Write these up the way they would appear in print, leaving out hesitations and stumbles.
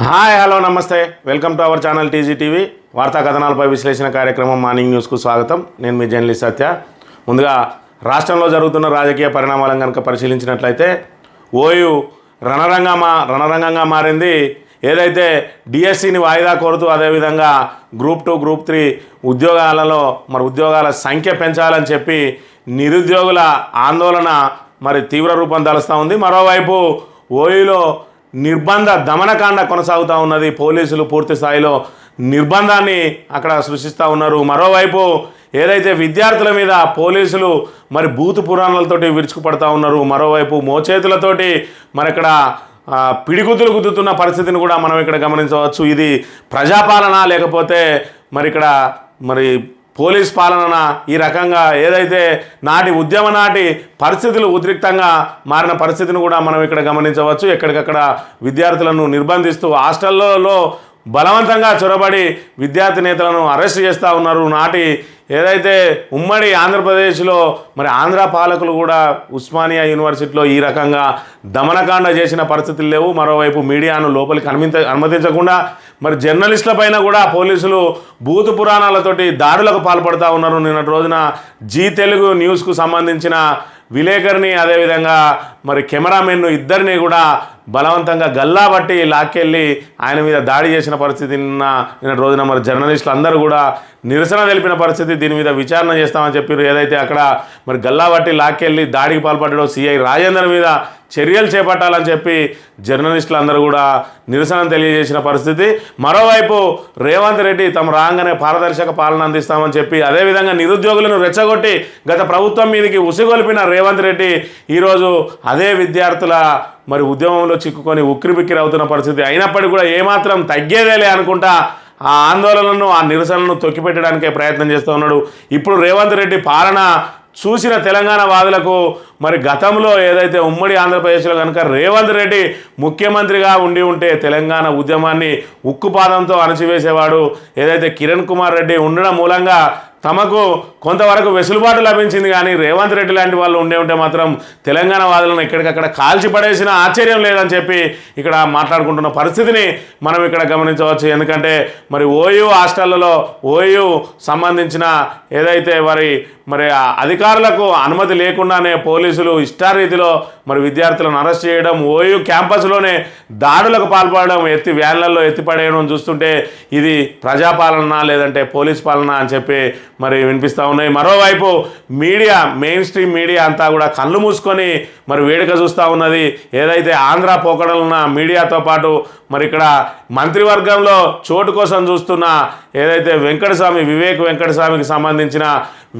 Hi hello నమస్తే welcome to our channel TG TV వార్తా కథనాలపై విశ్లేషణ కార్యక్రమం మార్నింగ్ న్యూస్కు స్వాగతం. నేను మీ జర్నలిస్ట్ సత్య. ముందుగా రాష్ట్రంలో జరుగుతున్న రాజకీయ పరిణామాలను కనుక పరిశీలించినట్లయితే ఓయూ రణరంగంగా మారింది. ఏదైతే డిఎస్సిని వాయిదా కోరుతూ అదేవిధంగా గ్రూప్ 2 గ్రూప్ 3 ఉద్యోగాలలో ఉద్యోగాల సంఖ్య పెంచాలని చెప్పి నిరుద్యోగుల ఆందోళన తీవ్ర రూపం దాలుస్తూ ఉంది. మరోవైపు ఓయూలో నిర్బంధ దమనకాండ కొనసాగుతూ ఉన్నది. పోలీసులు పూర్తి స్థాయిలో నిర్బంధాన్ని అక్కడ సృష్టిస్తూ ఉన్నారు. మరోవైపు ఏదైతే విద్యార్థుల మీద పోలీసులు బూతు పురాణాలతోటి విరుచుకుపడతా ఉన్నారు. మరోవైపు మోచేతులతోటి ఇక్కడ పిడిగుద్దులు గుద్దుతున్న పరిస్థితిని కూడా మనం ఇక్కడ గమనించవచ్చు. ఇది ప్రజాపాలన లేకపోతే ఇక్కడ పోలీస్ పాలన ఈ రకంగా ఏదైతే ఉద్యమ నాటి పరిస్థితులు ఉద్రిక్తంగా మారిన పరిస్థితిని కూడా మనం ఇక్కడ గమనించవచ్చు. ఎక్కడికక్కడ విద్యార్థులను నిర్బంధిస్తూ హాస్టల్లో బలవంతంగా చొరబడి విద్యార్థి నేతలను అరెస్ట్ చేస్తూ ఉన్నారు. ఏదైతే ఉమ్మడి ఆంధ్రప్రదేశ్లో ఆంధ్ర పాలకులు కూడా ఉస్మానియా యూనివర్సిటీలో ఈ రకంగా దమనకాండ చేసిన పరిస్థితులు లేవు. మరోవైపు మీడియాను లోపలికి అనుమతించకుండా జర్నలిస్టుల పైన కూడా పోలీసులు భూత పురాణాలతోటి దాడులకు పాల్పడుతూ ఉన్నారు. నిన్నటి రోజున జీ తెలుగు న్యూస్కు సంబంధించిన విలేకరిని అదేవిధంగా కెమెరామెన్ను ఇద్దరిని కూడా బలవంతంగా గల్లాబట్టి లాక్కెళ్ళి ఆయన మీద దాడి చేసిన పరిస్థితి నిన్నటి రోజున జర్నలిస్టులు అందరూ కూడా నిరసన తెలిపిన పరిస్థితి. దీని మీద విచారణ చేస్తామని చెప్పారు. ఏదైతే అక్కడ గల్లాబట్టి లాక్కెళ్ళి దాడికి పాల్పడ్డాడో సిఐ రాజేందర్ మీద చర్యలు చేపట్టాలని చెప్పి జర్నలిస్టులు అందరూ కూడా నిరసన తెలియజేసిన పరిస్థితి. మరోవైపు రేవంత్ రెడ్డి తమ రాగానే పారదర్శక పాలన అందిస్తామని చెప్పి అదేవిధంగా నిరుద్యోగులను రెచ్చగొట్టి గత ప్రభుత్వం మీదకి ఉసిగొల్పిన రేవంత్ రెడ్డి ఈరోజు అదే విద్యార్థుల ఉద్యమంలో చిక్కుకొని ఉక్కిరిబిక్కిరి అవుతున్న పరిస్థితి. అయినప్పటికీ కూడా ఏమాత్రం తగ్గేదేలే అనుకుంటా ఆ ఆందోళనను ఆ నిరసనను తొక్కిపెట్టడానికే ప్రయత్నం చేస్తూ ఉన్నాడు. ఇప్పుడు రేవంత్ రెడ్డి పాలన చూసిన తెలంగాణ వాదులకు గతంలో ఏదైతే ఉమ్మడి ఆంధ్రప్రదేశ్లో కనుక రేవంత్ రెడ్డి ముఖ్యమంత్రిగా ఉంటే తెలంగాణ ఉద్యమాన్ని ఉక్కుపాదంతో అణచివేసేవాడు. ఏదైతే కిరణ్ కుమార్ రెడ్డి ఉండడం మూలంగా తమకు కొంతవరకు వెసులుబాటు లభించింది. కానీ రేవంత్ రెడ్డి లాంటి వాళ్ళు ఉంటే మాత్రం తెలంగాణ వాదులను ఎక్కడికక్కడ కాల్చి పడేసిన ఆశ్చర్యం లేదని చెప్పి ఇక్కడ మాట్లాడుకుంటున్న పరిస్థితిని మనం ఇక్కడ గమనించవచ్చు. ఎందుకంటే ఓయూ హాస్టళ్లలో ఓయూ సంబంధించిన ఏదైతే అధికారులకు అనుమతి లేకుండానే పోలీసులు ఇష్టారీతిలో విద్యార్థులను అరెస్ట్ చేయడం, ఓయూ క్యాంపస్లోనే దాడులకు పాల్పడడం, వ్యాన్లలో ఎత్తిపడేయడం చూస్తుంటే ఇది ప్రజాపాలన లేదంటే పోలీస్ పాలన అని చెప్పి వినిపిస్తూ ఉన్నాయి. మరోవైపు మీడియా మెయిన్ స్ట్రీమ్ మీడియా అంతా కూడా కళ్ళు మూసుకొని వేడుక చూస్తూ ఉన్నది. ఏదైతే ఆంధ్ర పోకడలున్న మీడియాతో పాటు ఇక్కడ మంత్రివర్గంలో చోటు కోసం చూస్తున్న ఏదైతే వివేక్ వెంకటస్వామికి సంబంధించిన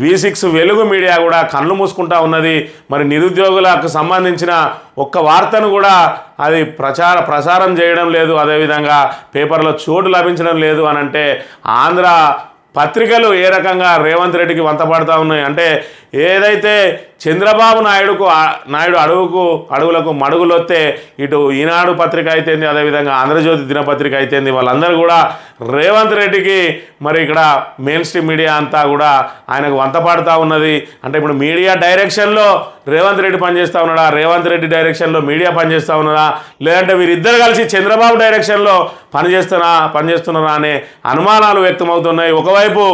V6 వెలుగు మీడియా కూడా కళ్ళు మూసుకుంటా ఉన్నది. నిరుద్యోగులకు సంబంధించిన ఒక్క వార్తను కూడా అది ప్రసారం చేయడం లేదు. అదేవిధంగా పేపర్లో చోటు లభించడం లేదు అని అంటే ఆంధ్ర పత్రికలు ఏ రకంగా రేవంత్ రెడ్డికి వంతపడతా ఉన్నాయి అంటే ఏదైతే చంద్రబాబు నాయుడు అడుగులకు మడుగులొత్తే ఇటు ఈనాడు పత్రిక అయితేంది అదేవిధంగా ఆంధ్రజ్యోతి దినపత్రిక అయితేంది వాళ్ళందరూ కూడా రేవంత్ రెడ్డికి ఇక్కడ మెయిన్ స్ట్రీమ్ మీడియా అంతా కూడా ఆయనకు వంతపాడుతూ ఉన్నది. అంటే ఇప్పుడు మీడియా డైరెక్షన్లో రేవంత్ రెడ్డి పనిచేస్తూ ఉన్నాడా, రేవంత్ రెడ్డి డైరెక్షన్లో మీడియా పనిచేస్తూ ఉన్నదా, లేదంటే వీరిద్దరు కలిసి చంద్రబాబు డైరెక్షన్లో పనిచేస్తున్నారా అనే అనుమానాలు వ్యక్తమవుతున్నాయి. ఒకవైపు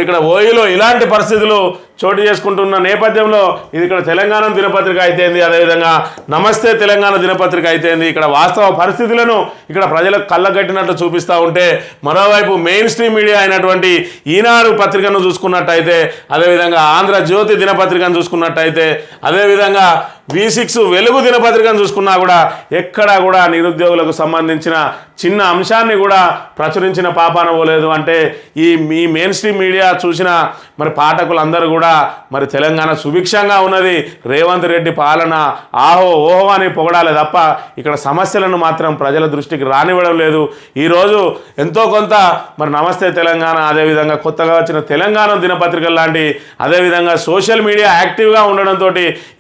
ఇక్కడ ఓయూలో ఇలాంటి పరిస్థితులు చోటు చేసుకుంటున్న నేపథ్యంలో ఇది ఇక్కడ తెలంగాణ దినపత్రిక అయితేంది అదేవిధంగా నమస్తే తెలంగాణ దినపత్రిక అయితేంది ఇక్కడ వాస్తవ పరిస్థితులను ఇక్కడ ప్రజలకు కళ్ళగట్టినట్లు చూపిస్తూ ఉంటే, మరోవైపు మెయిన్ స్ట్రీమ్ మీడియా అయినటువంటి ఈనాడు పత్రికను చూసుకున్నట్టయితే అదేవిధంగా ఆంధ్రజ్యోతి దినపత్రికను చూసుకున్నట్టయితే అదేవిధంగా V6 వెలుగు దినపత్రికను చూసుకున్నా కూడా ఎక్కడా కూడా నిరుద్యోగులకు సంబంధించిన చిన్న అంశాన్ని కూడా ప్రచురించిన పాపాన పోలేదు. అంటే ఈ మెయిన్ స్ట్రీమ్ మీడియా చూసిన పాఠకులందరూ కూడా తెలంగాణ సుభిక్షంగా ఉన్నది, రేవంత్ రెడ్డి పాలన ఓహో అని పొగడాలి తప్ప ఇక్కడ సమస్యలను మాత్రం ప్రజల దృష్టికి రానివ్వడం లేదు. ఈరోజు ఎంతో కొంత నమస్తే తెలంగాణ అదేవిధంగా కొత్తగా వచ్చిన తెలంగాణ దినపత్రికలు లాంటి అదేవిధంగా సోషల్ మీడియా యాక్టివ్గా ఉండడంతో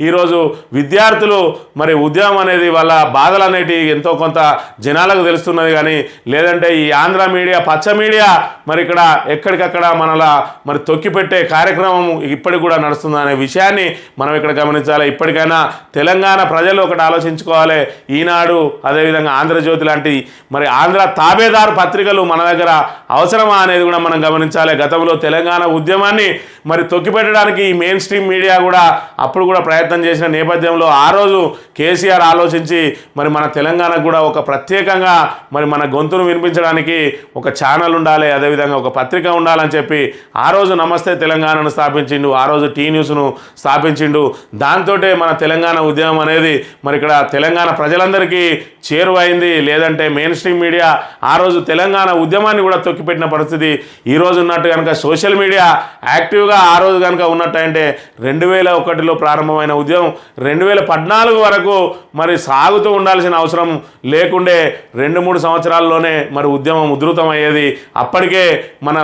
ఈరోజు విద్యార్థులు మరి ఉద్యమం అనేది వాళ్ళ బాధలు అనేటివి ఎంతో కొంత జనాలకు తెలుస్తున్నది, కానీ లేదంటే ఈ ఆంధ్ర మీడియా పచ్చ మీడియా మరి ఇక్కడ ఎక్కడికక్కడ మనలా మరి తొక్కిపెట్టే కార్యక్రమం ఇప్పటికి కూడా నడుస్తుంది అనే విషయాన్ని మనం ఇక్కడ గమనించాలి. ఇప్పటికైనా తెలంగాణ ప్రజలు ఒకటి ఆలోచించుకోవాలి. ఈనాడు అదేవిధంగా ఆంధ్రజ్యోతి లాంటి మరి ఆంధ్ర తాబేదారు పత్రికలు మన దగ్గర అవసరమా అనేది కూడా మనం గమనించాలి. గతంలో తెలంగాణ ఉద్యమాన్ని మరి తొక్కిపెట్టడానికి ఈ మెయిన్ స్ట్రీమ్ మీడియా కూడా అప్పుడు కూడా ప్రయత్నం చేసిన నేపథ్యంలో ఆ రోజు కేసీఆర్ ఆలోచించి మరి మన తెలంగాణకు కూడా ఒక ప్రత్యేకంగా మరి మన గొంతును వినిపించడానికి ఒక ఛానల్ ఉండాలి, అదేవిధంగా ఒక పత్రిక ఉండాలని చెప్పి ఆ రోజు నమస్తే తెలంగాణను స్థాపించిండు, ఆ రోజు టీ న్యూస్ను స్థాపించిండు. దాంతో మన తెలంగాణ ఉద్యమం అనేది మరి ఇక్కడ తెలంగాణ ప్రజలందరికీ చేరువైంది. లేదంటే మెయిన్ స్ట్రీమ్ మీడియా ఆ రోజు తెలంగాణ ఉద్యమాన్ని కూడా తొక్కిపెట్టిన పరిస్థితి ఈ రోజు ఉన్నట్టు కనుక సోషల్ మీడియా యాక్టివ్గా ఆ రోజు కనుక ఉన్నట్టంటే 2001లో ప్రారంభమైన ఉద్యమం 2014 వరకు మరి సాగుతూ ఉండాల్సిన అవసరం లేకుండే 2-3 సంవత్సరాల్లోనే మరి ఉద్యమం ఉధృతమయ్యేది. అప్పటికే మన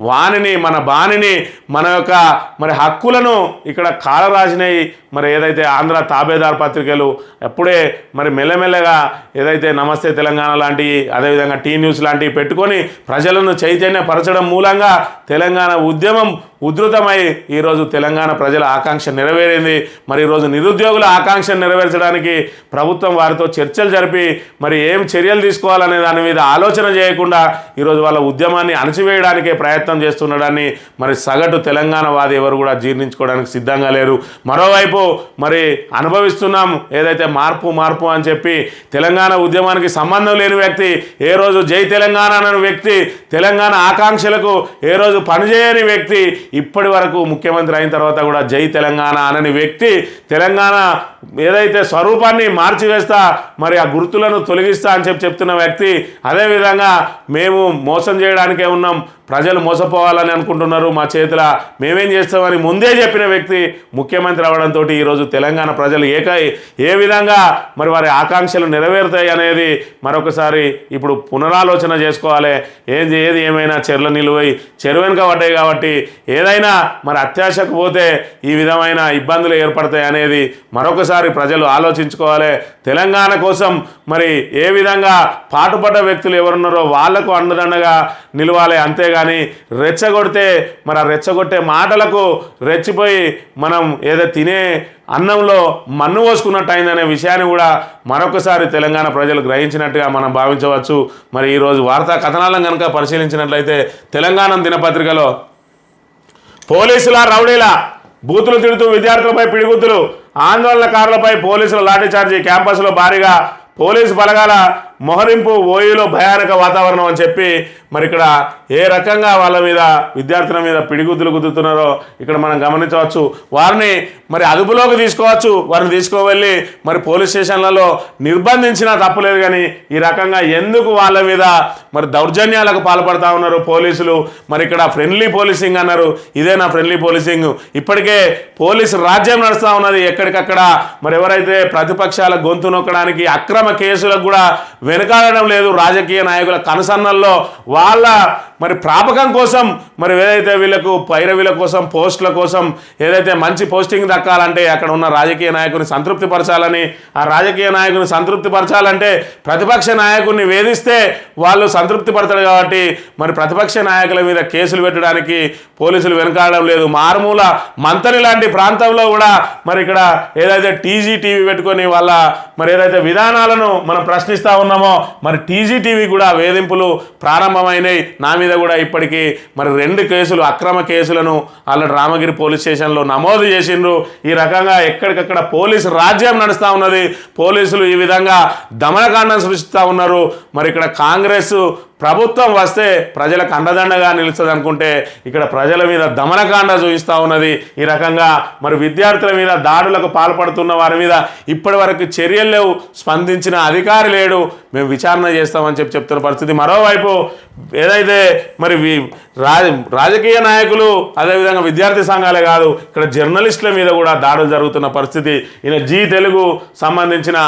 వాణిని మన బాణిని మన యొక్క మరి హక్కులను ఇక్కడ కాలరాసినాయి మరి ఏదైతే ఆంధ్ర తాబేదార్ పత్రికలు అప్పుడే మరి మెల్లమెల్లగా ఏదైతే నమస్తే తెలంగాణ లాంటివి అదేవిధంగా టీ న్యూస్ లాంటివి పెట్టుకొని ప్రజలను చైతన్యపరచడం మూలంగా తెలంగాణ ఉద్యమం ఉధృతమై ఈరోజు తెలంగాణ ప్రజల ఆకాంక్ష నెరవేరింది. మరి ఈరోజు నిరుద్యోగుల ఆకాంక్షను నెరవేర్చడానికి ప్రభుత్వం వారితో చర్చలు జరిపి మరి ఏం చర్యలు తీసుకోవాలనే దాని మీద ఆలోచన చేయకుండా ఈరోజు వాళ్ళ ఉద్యమాన్ని అణచివేయడానికే ప్రయత్నం చేస్తుండడాన్ని మరి సగటు తెలంగాణ వాది ఎవరు కూడా జీర్ణించుకోవడానికి సిద్ధంగా లేరు. మరోవైపు మరి అనుభవిస్తున్నాం ఏదైతే మార్పు అని చెప్పి తెలంగాణ ఉద్యమానికి సంబంధం లేని వ్యక్తి, ఏ రోజు జై తెలంగాణ అనే వ్యక్తి, తెలంగాణ ఆకాంక్షలకు ఏ రోజు పనిచేయని వ్యక్తి, ఇప్పటి వరకు ముఖ్యమంత్రి అయిన తర్వాత కూడా జై తెలంగాణ అనని వ్యక్తి తెలంగాణ ఏదైతే స్వరూపాన్ని మార్చివేస్తా మరి ఆ గుర్తులను తొలగిస్తా అని చెప్తున్న వ్యక్తి, అదేవిధంగా మేము మోసం చేయడానికే ఉన్నాం, ప్రజలు మోసపోవాలని అనుకుంటున్నారు, మా చేతిలో మేమేం చేస్తామని ముందే చెప్పిన వ్యక్తి ముఖ్యమంత్రి అవడంతో ఈరోజు తెలంగాణ ప్రజలు ఏ విధంగా మరి వారి ఆకాంక్షలు నెరవేరుతాయి అనేది మరొకసారి ఇప్పుడు పునరాలోచన చేసుకోవాలి. ఏది ఏమైనా చెర్ల నిలువై చెరువెనుక పడ్డాయి కాబట్టి ఏదైనా మరి అత్యాశకు పోతే ఈ విధమైన ఇబ్బందులు ఏర్పడతాయి అనేది మరొకసారి ప్రజలు ఆలోచించుకోవాలి. తెలంగాణ కోసం మరి ఏ విధంగా పాటుపడ్డ వ్యక్తులు ఎవరున్నారో వాళ్లకు అండదండగా నిలవాలి. అంతేగాని రెచ్చగొడితే మరి ఆ రెచ్చగొట్టే మాటలకు రెచ్చిపోయి మనం ఏదో తినే అన్నంలో మన్ను పోసుకున్నట్టు అయిందనే విషయాన్ని కూడా మరొకసారి తెలంగాణ ప్రజలు గ్రహించినట్టుగా మనం భావించవచ్చు. మరి ఈరోజు వార్తా కథనాలను కనుక పరిశీలించినట్లయితే తెలంగాణ దినపత్రికలో పోలీసుల రౌడీల బూతులు తిడుతూ విద్యార్థులపై పిడిగుద్దులు, ఆందోళనకారులపై పోలీసుల లాఠీచార్జీ, క్యాంపస్లో భారీగా పోలీసు బలగాల మొహరింపు, ఓయూలో భయానక వాతావరణం అని చెప్పి మరి ఇక్కడ ఏ రకంగా వాళ్ళ మీద విద్యార్థుల మీద పిడిగుద్దులు గుద్దుతున్నారో ఇక్కడ మనం గమనించవచ్చు. వారిని మరి అదుపులోకి తీసుకోవచ్చు, వారిని తీసుకువెళ్ళి మరి పోలీస్ స్టేషన్లలో నిర్బంధించినా తప్పులేదు. కానీ ఈ రకంగా ఎందుకు వాళ్ళ మీద మరి దౌర్జన్యాలకు పాల్పడతా ఉన్నారు పోలీసులు? మరి ఇక్కడ ఫ్రెండ్లీ పోలీసింగ్ అన్నారు, ఇదేనా ఫ్రెండ్లీ పోలీసింగ్? ఇప్పటికే పోలీసు రాజ్యం నడుస్తూ ఉన్నది. ఎక్కడికక్కడ మరి ఎవరైతే ప్రతిపక్షాల గొంతు నొక్కడానికి అక్రమ కేసులకు కూడా వెనకాడడం లేదు. రాజకీయ నాయకుల కనుసన్నల్లో వాళ్ళ మరి ప్రాపకం కోసం మరి ఏదైతే వీళ్ళకు పైరవీల కోసం పోస్టుల కోసం ఏదైతే మంచి పోస్టింగ్ దక్కాలంటే అక్కడ ఉన్న రాజకీయ నాయకుని సంతృప్తిపరచాలని, ఆ రాజకీయ నాయకుని సంతృప్తిపరచాలంటే ప్రతిపక్ష నాయకుడిని వేధిస్తే వాళ్ళు సంతృప్తి పడతారు. కాబట్టి మరి ప్రతిపక్ష నాయకుల మీద కేసులు పెట్టడానికి పోలీసులు వెనకాడడం లేదు. మారుమూల మంతని లాంటి ప్రాంతంలో కూడా మరి ఇక్కడ ఏదైతే టీజీ పెట్టుకొని వాళ్ళ మరి ఏదైతే విధానాలను మనం ప్రశ్నిస్తూ ఉన్నామో మరి టీజీ కూడా వేధింపులు ప్రారంభమైనాయి. నా మీద కూడా ఇప్పటికీ మరి 2 కేసులు అక్రమ కేసులను ఆల్రెడీ రామగిరి పోలీస్ స్టేషన్లో నమోదు చేసిండ్రు. ఈ రకంగా ఎక్కడికక్కడ పోలీసు రాజ్యం నడుస్తూ ఉన్నది. పోలీసులు ఈ విధంగా దమనకాండం సృష్టిస్తూ ఉన్నారు. మరి ఇక్కడ కాంగ్రెస్ ప్రభుత్వం వస్తే ప్రజలకు అండదండగా నిలుస్తుంది అనుకుంటే ఇక్కడ ప్రజల మీద దమనకాండ చూపిస్తూ ఉన్నది. ఈ రకంగా మరి విద్యార్థుల మీద దాడులకు పాల్పడుతున్న వారి మీద ఇప్పటి వరకు చర్యలు లేవు, స్పందించిన అధికారి లేడు, మేము విచారణ చేస్తామని చెప్తున్న పరిస్థితి. మరోవైపు ఏదైతే మరి రాజకీయ నాయకులు అదేవిధంగా విద్యార్థి సంఘాలే కాదు ఇక్కడ జర్నలిస్టుల మీద కూడా దాడులు జరుగుతున్న పరిస్థితి. ఈయన జీ తెలుగు సంబంధించిన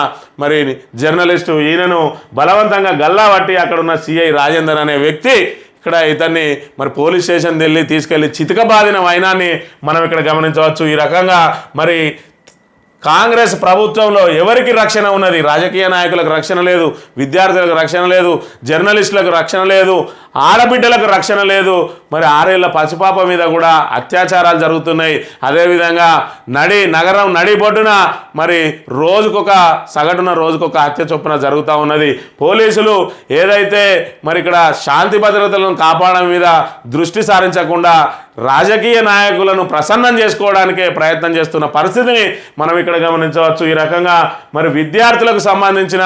మరి జర్నలిస్టు, ఈయనను బలవంతంగా గల్లా పట్టి అక్కడ ఉన్న సిఐ రాజేందర్ అనే వ్యక్తి ఇక్కడ ఇతన్ని మరి పోలీస్ స్టేషన్ తీసుకెళ్లి చితకబాదిన వైనాన్ని మనం ఇక్కడ గమనించవచ్చు. ఈ రకంగా మరి కాంగ్రెస్ ప్రభుత్వంలో ఎవరికి రక్షణ ఉన్నది? రాజకీయ నాయకులకు రక్షణ లేదు, విద్యార్థులకు రక్షణ లేదు, జర్నలిస్టులకు రక్షణ లేదు, ఆడబిడ్డలకు రక్షణ లేదు. మరి 6 ఏళ్ల పసిపాప మీద కూడా అత్యాచారాలు జరుగుతున్నాయి. అదేవిధంగా నగరం నడిబొడ్డున మరి సగటున రోజుకొక హత్య చొప్పున జరుగుతూ ఉన్నది. పోలీసులు ఏదైతే మరి ఇక్కడ శాంతి భద్రతలను కాపాడడం మీద దృష్టి సారించకుండా రాజకీయ నాయకులను ప్రసన్నం చేసుకోవడానికే ప్రయత్నం చేస్తున్న పరిస్థితిని మనం ఇక్కడ గమనించవచ్చు. ఈ రకంగా మరి విద్యార్థులకు సంబంధించిన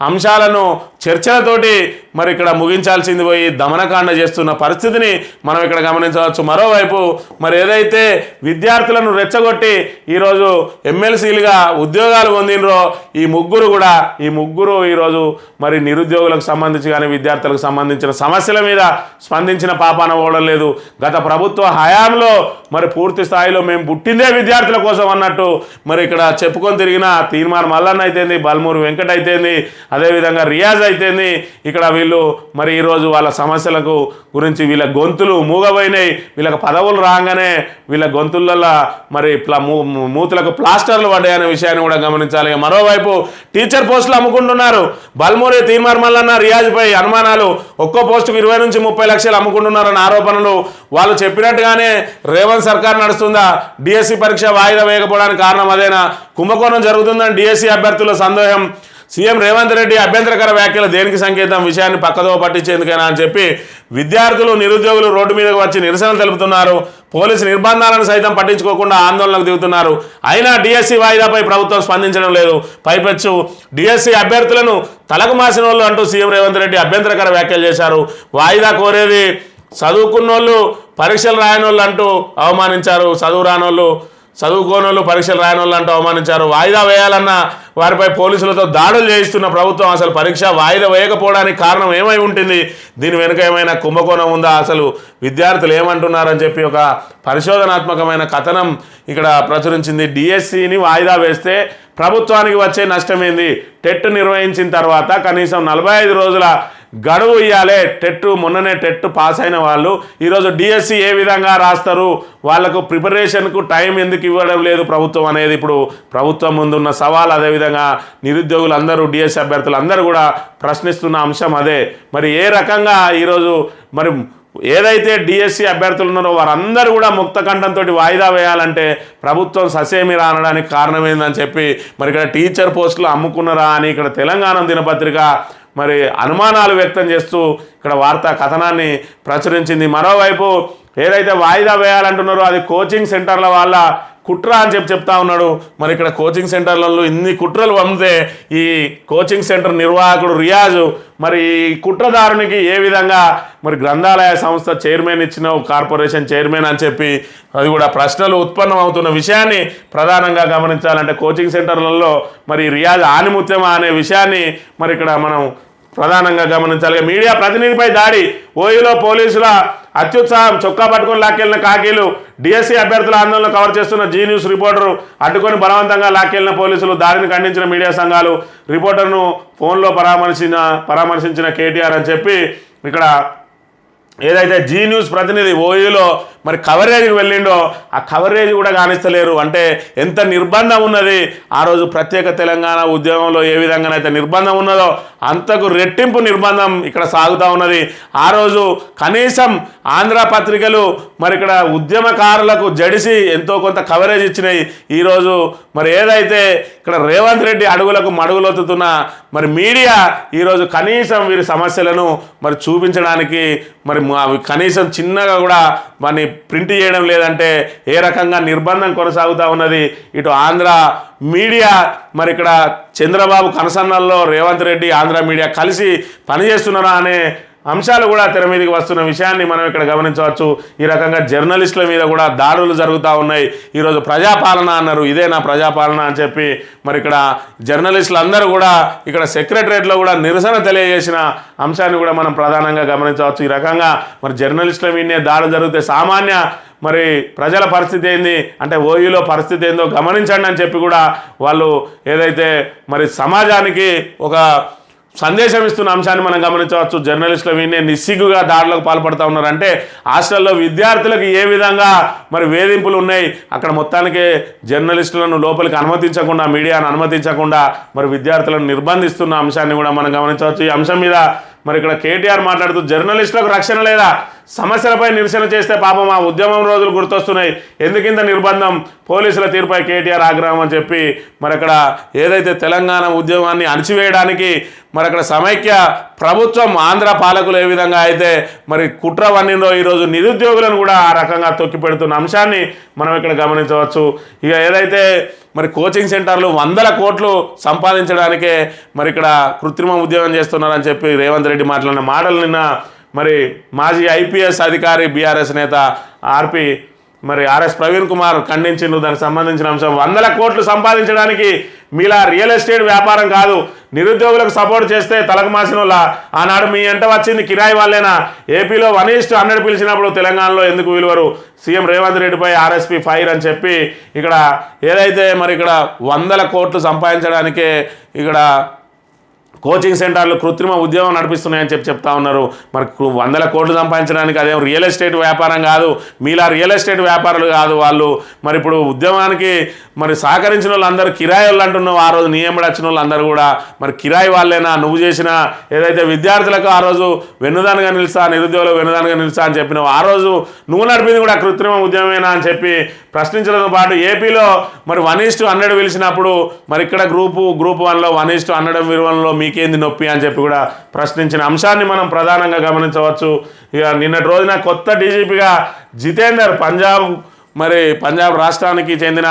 అంశాలను చర్చలతోటి మరి ఇక్కడ ముగించాల్సింది పోయి దమనకాండ చేస్తున్న పరిస్థితిని మనం ఇక్కడ గమనించవచ్చు. మరోవైపు మరి ఏదైతే విద్యార్థులను రెచ్చగొట్టి ఈరోజు ఎమ్మెల్సీలుగా ఉద్యోగాలు పొందినరో ఈ ముగ్గురు ఈరోజు మరి నిరుద్యోగులకు సంబంధించి కానీ విద్యార్థులకు సంబంధించిన సమస్యల మీద స్పందించిన పాపాన ఓడలేదు. గత ప్రభుత్వ హయాంలో మరి పూర్తి స్థాయిలో మేము పుట్టిందే విద్యార్థుల కోసం అన్నట్టు మరి ఇక్కడ చెప్పుకొని తిరిగిన తీర్మార్ మల్లన్న అయితేంది, బల్మూరు వెంకట అయితేంది, అదేవిధంగా రియాజ్ అయితేంది, ఇక్కడ వీళ్ళు మరి ఈరోజు వాళ్ళ సమస్యలకు గురించి వీళ్ళ గొంతులు మూగబోయినాయి. వీళ్ళకి పదవులు రాగానే వీళ్ళ గొంతులలో మరి మూతులకు ప్లాస్టర్లు పడ్డాయనే విషయాన్ని కూడా గమనించాలి. మరోవైపు టీచర్ పోస్టులు అమ్ముకుంటున్నారు. బల్మూరి తీర్మార్ మల్లన్న రియాజ్పై అనుమానాలు. ఒక్కో పోస్టుకు 20 నుంచి 30 లక్షలు అమ్ముకుంటున్నారన్న ఆరోపణలు. వాళ్ళు చెప్పినట్టుగానే రేవంత్ సర్కార్ నడుస్తుందా? డిఎస్సి పరీక్ష వాయిదా వేయకపోవడానికి కారణం అదేనా? కుంభకోణం జరుగుతుందని డిఎస్సి అభ్యర్థుల సందేహం. సీఎం రేవంత్ రెడ్డి అభ్యంతరకర వ్యాఖ్యలు దేనికి సంకేతం? విషయాన్ని పక్కదో పట్టించేందుకైనా అని చెప్పి విద్యార్థులు నిరుద్యోగులు రోడ్డు మీదకు వచ్చి నిరసన తెలుపుతున్నారు. పోలీసు నిర్బంధాలను సైతం పట్టించుకోకుండా ఆందోళనకు దిగుతున్నారు. అయినా డిఎస్సి వాయిదాపై ప్రభుత్వం స్పందించడం లేదు. పైపెచ్చు డిఎస్సి అభ్యర్థులను తలకు మాసిన వాళ్ళు అంటూ సీఎం రేవంత్ రెడ్డి అభ్యంతరకర వ్యాఖ్యలు చేశారు. వాయిదా కోరేది చదువుకున్నోళ్ళు పరీక్షలు రాయనోళ్ళు అంటూ అవమానించారు. చదువుకోనోళ్ళు పరీక్షలు రాయనోళ్ళు అంటూ అవమానించారు. వాయిదా వేయాలన్న వారిపై పోలీసులతో దాడులు చేయిస్తున్న ప్రభుత్వం అసలు పరీక్ష వాయిదా వేయకపోవడానికి కారణం ఏమై ఉంటుంది? దీని వెనుక ఏమైనా కుంభకోణం ఉందా? అసలు విద్యార్థులు ఏమంటున్నారని చెప్పి ఒక పరిశోధనాత్మకమైన కథనం ఇక్కడ ప్రచురించింది. డిఎస్సిని వాయిదా వేస్తే ప్రభుత్వానికి వచ్చే నష్టమేంది? టెట్ నిర్వహించిన తర్వాత కనీసం 45 రోజుల గడువు ఇవ్వాలి. మొన్ననే టెట్ పాస్ అయిన వాళ్ళు ఈరోజు డిఎస్సి ఏ విధంగా రాస్తారు? వాళ్లకు ప్రిపరేషన్కు టైం ఎందుకు ఇవ్వడం లేదు ప్రభుత్వం అనేది ఇప్పుడు ప్రభుత్వం ముందున్న సవాల్. అదేవిధంగా నిరుద్యోగులందరూ డిఎస్సి అభ్యర్థులు అందరూ కూడా ప్రశ్నిస్తున్న అంశం అదే. మరి ఏ రకంగా ఈరోజు మరి ఏదైతే డిఎస్సి అభ్యర్థులు ఉన్నారో వారందరూ కూడా ముక్త కంఠంతో వాయిదా వేయాలంటే ప్రభుత్వం ససేమి రానడానికి కారణం ఏందని చెప్పి మరి ఇక్కడ టీచర్ పోస్టులు అమ్ముకున్నారా అని ఇక్కడ తెలంగాణ దినపత్రిక మరి అనుమానాలు వ్యక్తం చేస్తూ ఇక్కడ వార్తా కథనాన్ని ప్రచురించింది. మరోవైపు ఏదైతే వాయిదా వేయాలంటున్నారో అది కోచింగ్ సెంటర్ల వాళ్ళ కుట్ర అని చెప్తా ఉన్నాడు. మరి ఇక్కడ కోచింగ్ సెంటర్లలో ఇన్ని కుట్రలు పంపితే ఈ కోచింగ్ సెంటర్ నిర్వాహకుడు రియాజు మరి ఈ కుట్రదారునికి ఏ విధంగా మరి గ్రంథాలయ సంస్థ చైర్మన్ ఇచ్చినావు, కార్పొరేషన్ చైర్మన్ అని చెప్పి అది కూడా ప్రశ్నలు ఉత్పన్నం అవుతున్న విషయాన్ని ప్రధానంగా గమనించాలంటే కోచింగ్ సెంటర్లలో మరి రియాజ్ ఆనిముత్యమా అనే విషయాన్ని మరి ఇక్కడ మనం ప్రధానంగా గమనించాలి. మీడియా ప్రతినిధిపై దాడి. ఓయూలో పోలీసుల అత్యుత్సాహం. చొక్కా పట్టుకొని లాక్కెళ్లిన కాకీలు. డిఎస్సి అభ్యర్థుల ఆందోళన కవర్ చేస్తున్న జీ న్యూస్ రిపోర్టరు అడ్డుకొని బలవంతంగా లాక్కెళ్లిన పోలీసులు. దాడిని ఖండించిన మీడియా సంఘాలు. రిపోర్టర్ను ఫోన్లో పరామర్శించిన కేటీఆర్ అని చెప్పి ఇక్కడ ఏదైతే జీ న్యూస్ ప్రతినిధి ఓయూలో మరి కవరేజ్కి వెళ్ళిండో ఆ కవరేజ్ కూడా కానిస్తలేరు. అంటే ఎంత నిర్బంధం ఉన్నది. ఆ రోజు ప్రత్యేక తెలంగాణ ఉద్యమంలో ఏ విధంగానైతే నిర్బంధం ఉన్నదో అంతకు రెట్టింపు నిర్బంధం ఇక్కడ సాగుతూ ఉన్నది. ఆ రోజు కనీసం ఆంధ్ర పత్రికలు మరి ఇక్కడ ఉద్యమకారులకు జడిసి ఎంతో కొంత కవరేజ్ ఇచ్చినాయి. ఈరోజు మరి ఏదైతే ఇక్కడ రేవంత్ రెడ్డి అడుగులకు మడుగులొత్తుతున్న మరి మీడియా ఈరోజు కనీసం వీరి సమస్యలను మరి చూపించడానికి మరి కనీసం చిన్నగా కూడా వారిని ప్రింట్ చేయడం లేదంటే ఏ రకంగా నిర్బంధం కొనసాగుతూ ఉన్నది. ఇటు ఆంధ్ర మీడియా మరి ఇక్కడ చంద్రబాబు కనసన్నల్లో రేవంత్ రెడ్డి ఆంధ్ర మీడియా కలిసి పనిచేస్తున్నారా అనే అంశాలు కూడా తెర మీదకి వస్తున్న విషయాన్ని మనం ఇక్కడ గమనించవచ్చు. ఈ రకంగా జర్నలిస్టుల మీద కూడా దాడులు జరుగుతూ ఉన్నాయి. ఈరోజు ప్రజాపాలన అన్నారు, ఇదే నా ప్రజాపాలన అని చెప్పి మరి ఇక్కడ జర్నలిస్టులు అందరూ కూడా ఇక్కడ సెక్రటరేట్లో కూడా నిరసన తెలియజేసిన అంశాన్ని కూడా మనం ప్రధానంగా గమనించవచ్చు. ఈ రకంగా మరి జర్నలిస్టుల మీదనే దాడులు జరిగితే సామాన్య మరి ప్రజల పరిస్థితి ఏంది అంటే ఓయూలో పరిస్థితి ఏందో గమనించండి అని చెప్పి కూడా వాళ్ళు ఏదైతే మరి సమాజానికి ఒక సందేశం ఇస్తున్న అంశాన్ని మనం గమనించవచ్చు. జర్నలిస్టుల వీనే నిస్సిగ్గుగా దాడులకు పాల్పడుతూ ఉన్నారంటే హాస్టల్లో విద్యార్థులకు ఏ విధంగా మరి వేధింపులు ఉన్నాయి, అక్కడ మొత్తానికి జర్నలిస్టులను లోపలికి అనుమతించకుండా, మీడియాను అనుమతించకుండా మరి విద్యార్థులను నిర్బంధిస్తున్న అంశాన్ని కూడా మనం గమనించవచ్చు. ఈ అంశం మీద మరి ఇక్కడ కేటీఆర్ మాట్లాడుతూ జర్నలిస్టులకు రక్షణ లేదా, సమస్యలపై నిరసన చేస్తే పాపం ఆ ఉద్యమం రోజులు గుర్తొస్తున్నాయి, ఎందుకింత నిర్బంధం, పోలీసుల తీరుపై కేటీఆర్ ఆగ్రహం అని చెప్పి మరి అక్కడ ఏదైతే తెలంగాణ ఉద్యమాన్ని అణచివేయడానికి మరి అక్కడ సమైక్య ప్రభుత్వం ఆంధ్ర పాలకులు ఏ విధంగా అయితే మరి కుట్ర వన్నిందో ఈరోజు నిరుద్యోగులను కూడా ఆ రకంగా తొక్కిపెడుతున్న అంశాన్ని మనం ఇక్కడ గమనించవచ్చు. ఇక ఏదైతే మరి కోచింగ్ సెంటర్లు 100 కోట్లు సంపాదించడానికే మరి ఇక్కడ కృత్రిమ ఉద్యోగం చేస్తున్నారని చెప్పి రేవంత్ రెడ్డి మాట్లాడిన మాటలు నిన్న మరి మాజీ ఐపీఎస్ అధికారి బీఆర్ఎస్ నేత ఆర్ఎస్ ప్రవీణ్ కుమార్ ఖండించిండు. దానికి సంబంధించిన అంశం 100 కోట్లు సంపాదించడానికి మీలా రియల్ ఎస్టేట్ వ్యాపారం కాదు, నిరుద్యోగులకు సపోర్ట్ చేస్తే తలకు మాసిన వాళ్ళ ఆనాడు మీ ఎంట వచ్చింది కిరాయి వాళ్ళేనా, ఏపీలో 1:100 పిలిచినప్పుడు తెలంగాణలో ఎందుకు విలువరు, సీఎం రేవంత్ రెడ్డిపై ఆర్ఎస్పీ ఫైర్ అని చెప్పి ఇక్కడ ఏదైతే మరి ఇక్కడ 100 కోట్లు సంపాదించడానికే ఇక్కడ కోచింగ్ సెంటర్లు కృత్రిమ ఉద్యోగం నడిపిస్తున్నాయని చెప్తా ఉన్నారు. మరి 100 కోట్లు సంపాదించడానికి అదేం రియల్ ఎస్టేట్ వ్యాపారం కాదు, మీలా రియల్ ఎస్టేట్ వ్యాపారులు కాదు వాళ్ళు. మరి ఇప్పుడు ఉద్యమానికి మరి సహకరించిన వాళ్ళందరూ కిరాయి వాళ్ళు అంటున్నావు, ఆ రోజు నియమడి వచ్చిన వాళ్ళందరూ కూడా మరి కిరాయి వాళ్ళేనా, నువ్వు చేసిన ఏదైతే విద్యార్థులకు ఆ రోజు వెన్నుదానుగా నిలుస్తా, నిరుద్యోగులకు వెన్నుదానుగా నిలుస్తా అని చెప్పినావు, ఆ రోజు నువ్వు నడిపింది కూడా కృత్రిమ ఉద్యమమేనా అని చెప్పి ప్రశ్నించడంతో పాటు ఏపీలో మరి 1:100 పిలిచినప్పుడు మరి ఇక్కడ గ్రూప్ 1లో 1:100 విలువలో మీకేంది నొప్పి అని చెప్పి కూడా ప్రశ్నించిన అంశాన్ని మనం ప్రధానంగా గమనించవచ్చు. ఇక నిన్నటి రోజున కొత్త డీజీపీగా జితేందర్ పంజాబ్ రాష్ట్రానికి చెందిన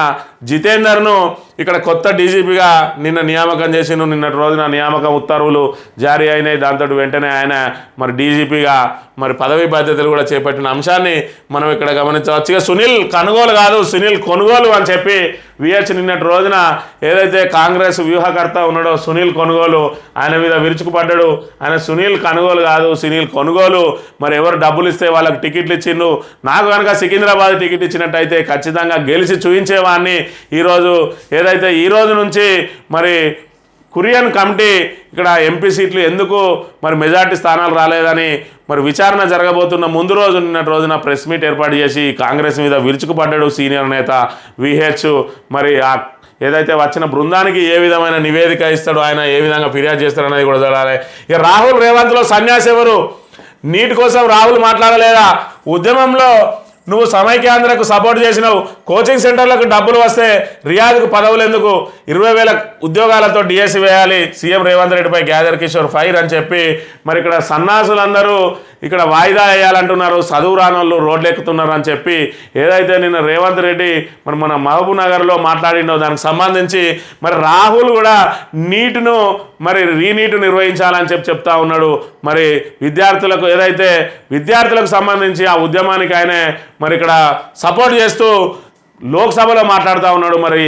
జితేందర్ను ఇక్కడ కొత్త డీజీపీగా నిన్న నియామకం చేసిండు. నిన్నటి రోజున నియామక ఉత్తర్వులు జారీ అయినాయి. దాంతో వెంటనే ఆయన మరి డీజీపీగా మరి పదవి బాధ్యతలు కూడా చేపట్టిన అంశాన్ని మనం ఇక్కడ గమనించవచ్చు. ఇక సునీల్ కొనుగోలు కాదు, సునీల్ కొనుగోలు అని చెప్పి విహెచ్ నిన్నటి రోజున ఏదైతే కాంగ్రెస్ వ్యూహకర్త ఉన్నాడో సునీల్ కొనుగోలు ఆయన మీద విరుచుకుపడ్డాడు. ఆయన సునీల్ కొనుగోలు కాదు, సునీల్ కొనుగోలు. మరి ఎవరు డబ్బులు ఇస్తే వాళ్ళకి టికెట్లు ఇచ్చిండు, నాకు కనుక సికింద్రాబాద్ టికెట్ ఇచ్చినట్టయితే ఖచ్చితంగా గెలిచి చూపించేవాడిని. ఏదైతే ఈ రోజు నుంచి మరి కురియన్ కమిటీ ఇక్కడ ఎంపీ సీట్లు ఎందుకు మరి మెజార్టీ స్థానాలు రాలేదని మరి విచారణ జరగబోతున్న ముందు రోజు నిన్నటి రోజున ప్రెస్ మీట్ ఏర్పాటు చేసి కాంగ్రెస్ మీద విరుచుకుపడ్డాడు సీనియర్ నేత విహెచ్. మరి ఏదైతే వచ్చిన బృందానికి ఏ విధమైన నివేదిక ఇస్తాడో, ఆయన ఏ విధంగా ఫిర్యాదు చేస్తాడు అనేది కూడా చూడాలి. ఇక రాహుల్ రేవంత్లో సన్యాసి ఎవరు, నీటి కోసం రాహుల్ మాట్లాడలేదా, ఉద్యమంలో నువ్వు సమైక్యాంధ్రకు సపోర్ట్ చేసినావు, కోచింగ్ సెంటర్లకు డబ్బులు వస్తే రియాజ్కు పదవులు ఎందుకు, 20,000 ఉద్యోగాలతో డిఎస్సి వేయాలి, సీఎం రేవంత్ రెడ్డిపై గ్యాదర్ కిషోర్ ఫైర్ అని చెప్పి మరి ఇక్కడ సన్నాసులందరూ ఇక్కడ వాయిదా వేయాలంటున్నారు, చదువు రానోళ్ళు రోడ్లు ఎక్కుతున్నారు అని చెప్పి ఏదైతే నిన్న రేవంత్ రెడ్డి మరి మన మహబూబ్ నగర్లో మాట్లాడిండో దానికి సంబంధించి మరి రాహుల్ కూడా నీటును మరి రీనీటు నిర్వహించాలని చెప్తా ఉన్నాడు. మరి విద్యార్థులకు సంబంధించి ఆ ఉద్యమానికి ఆయనే మరి ఇక్కడ సపోర్ట్ చేస్తూ లోక్సభలో మాట్లాడుతూ ఉన్నాడు. మరి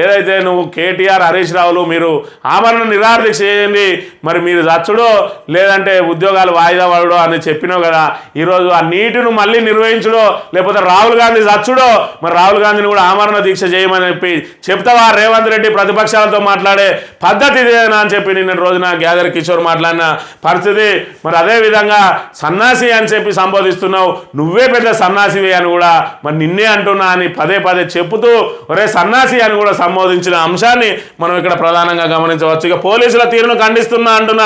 ఏదైతే నువ్వు కేటీఆర్ హరీష్ రావులు మీరు ఆమరణ నిరాహారదీక్ష చేయండి, మరి మీరు చచ్చుడో లేదంటే ఉద్యోగాలు వాయిదా పడడో అని చెప్పినావు కదా, ఈరోజు ఆ నీటిని మళ్ళీ నిర్వహించడో లేకపోతే రాహుల్ గాంధీ చచ్చుడో మరి రాహుల్ గాంధీని కూడా ఆమరణ దీక్ష చేయమని చెప్తావా రేవంత్ రెడ్డి, ప్రతిపక్షాలతో మాట్లాడే పద్ధతి ఇదేనా అని చెప్పి నిన్న రోజున గ్యాదర్ కిషోర్ మాట్లాడిన పరిస్థితి. మరి అదేవిధంగా సన్నాసి అని చెప్పి సంబోధిస్తున్నావు, నువ్వే పెద్ద సన్నాసివి అని కూడా మరి నిన్నే అంటున్నా అని పదే చెప్పుతూ ఒరే సన్నాసి అని కూడా సంబోధించిన అంశాన్ని మనం ఇక్కడ ప్రధానంగా గమనించవచ్చు. ఇక పోలీసుల తీరును ఖండిస్తున్నా అంటున్న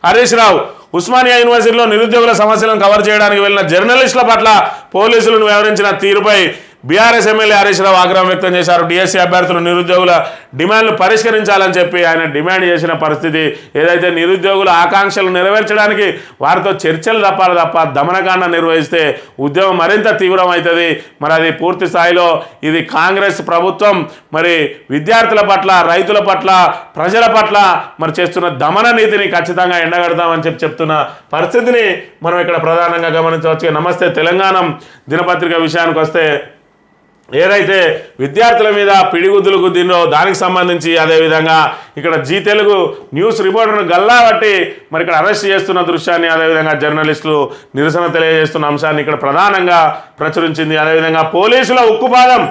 హరీష్ రావు, ఉస్మానియా యూనివర్సిటీలో నిరుద్యోగుల సమస్యలను కవర్ చేయడానికి వెళ్ళిన జర్నలిస్టుల పట్ల పోలీసులను వ్యవహరించిన తీరుపై బీఆర్ఎస్ ఎమ్మెల్యే హరీష్ రావు ఆగ్రహం వ్యక్తం చేశారు. డిఎస్సీ అభ్యర్థులు నిరుద్యోగుల డిమాండ్లు పరిష్కరించాలని చెప్పి ఆయన డిమాండ్ చేసిన పరిస్థితి. ఏదైతే నిరుద్యోగుల ఆకాంక్షలు నెరవేర్చడానికి వారితో చర్చలు తప్ప దమనకాండ నిర్వహిస్తే ఉద్యమం మరింత తీవ్రమవుతుంది. మరి అది పూర్తి స్థాయిలో ఇది కాంగ్రెస్ ప్రభుత్వం మరి విద్యార్థుల పట్ల, రైతుల పట్ల, ప్రజల పట్ల మరి చేస్తున్న దమన నీతిని ఖచ్చితంగా ఎండగడతామని చెప్తున్న పరిస్థితిని మనం ఇక్కడ ప్రధానంగా గమనించవచ్చు. నమస్తే తెలంగాణ దినపత్రిక విషయానికి వస్తే ఏదైతే విద్యార్థుల మీద పిడిగుద్దులు గుద్దిందో దానికి సంబంధించి అదేవిధంగా ఇక్కడ జీ తెలుగు న్యూస్ రిపోర్టర్ను గల్లాబట్టి మరి ఇక్కడ అరెస్ట్ చేస్తున్న దృశ్యాన్ని, అదేవిధంగా జర్నలిస్టులు నిరసన తెలియజేస్తున్న అంశాన్ని ఇక్కడ ప్రధానంగా ప్రచురించింది. అదేవిధంగా పోలీసుల ఉక్కుపాదం,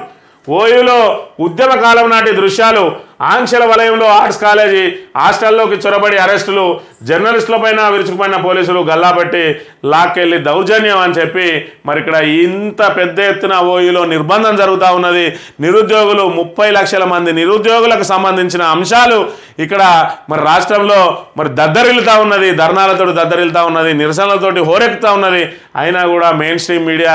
ఓయూలో ఉద్యమ కాలం నాటి దృశ్యాలు, ఆంక్షల వలయంలో ఆర్ట్స్ కాలేజీ హాస్టల్లోకి చొరబడి అరెస్టులు, జర్నలిస్టులపైన విరుచుకుపడిన పోలీసులు గల్లాపెట్టి లాక్కెళ్ళి దౌర్జన్యం అని చెప్పి మరి ఇక్కడ ఇంత పెద్ద ఎత్తున ఓయూలో నిర్బంధం జరుగుతూ ఉన్నది. నిరుద్యోగులు 30 లక్షల మంది నిరుద్యోగులకు సంబంధించిన అంశాలు ఇక్కడ మరి రాష్ట్రంలో మరి దద్దరిల్లుతూ ఉన్నది, ధర్నాలతో దద్దరిల్లుతూ ఉన్నది, నిరసనలతోటి హోరెక్కుతూ ఉన్నది. అయినా కూడా మెయిన్ స్ట్రీమ్ మీడియా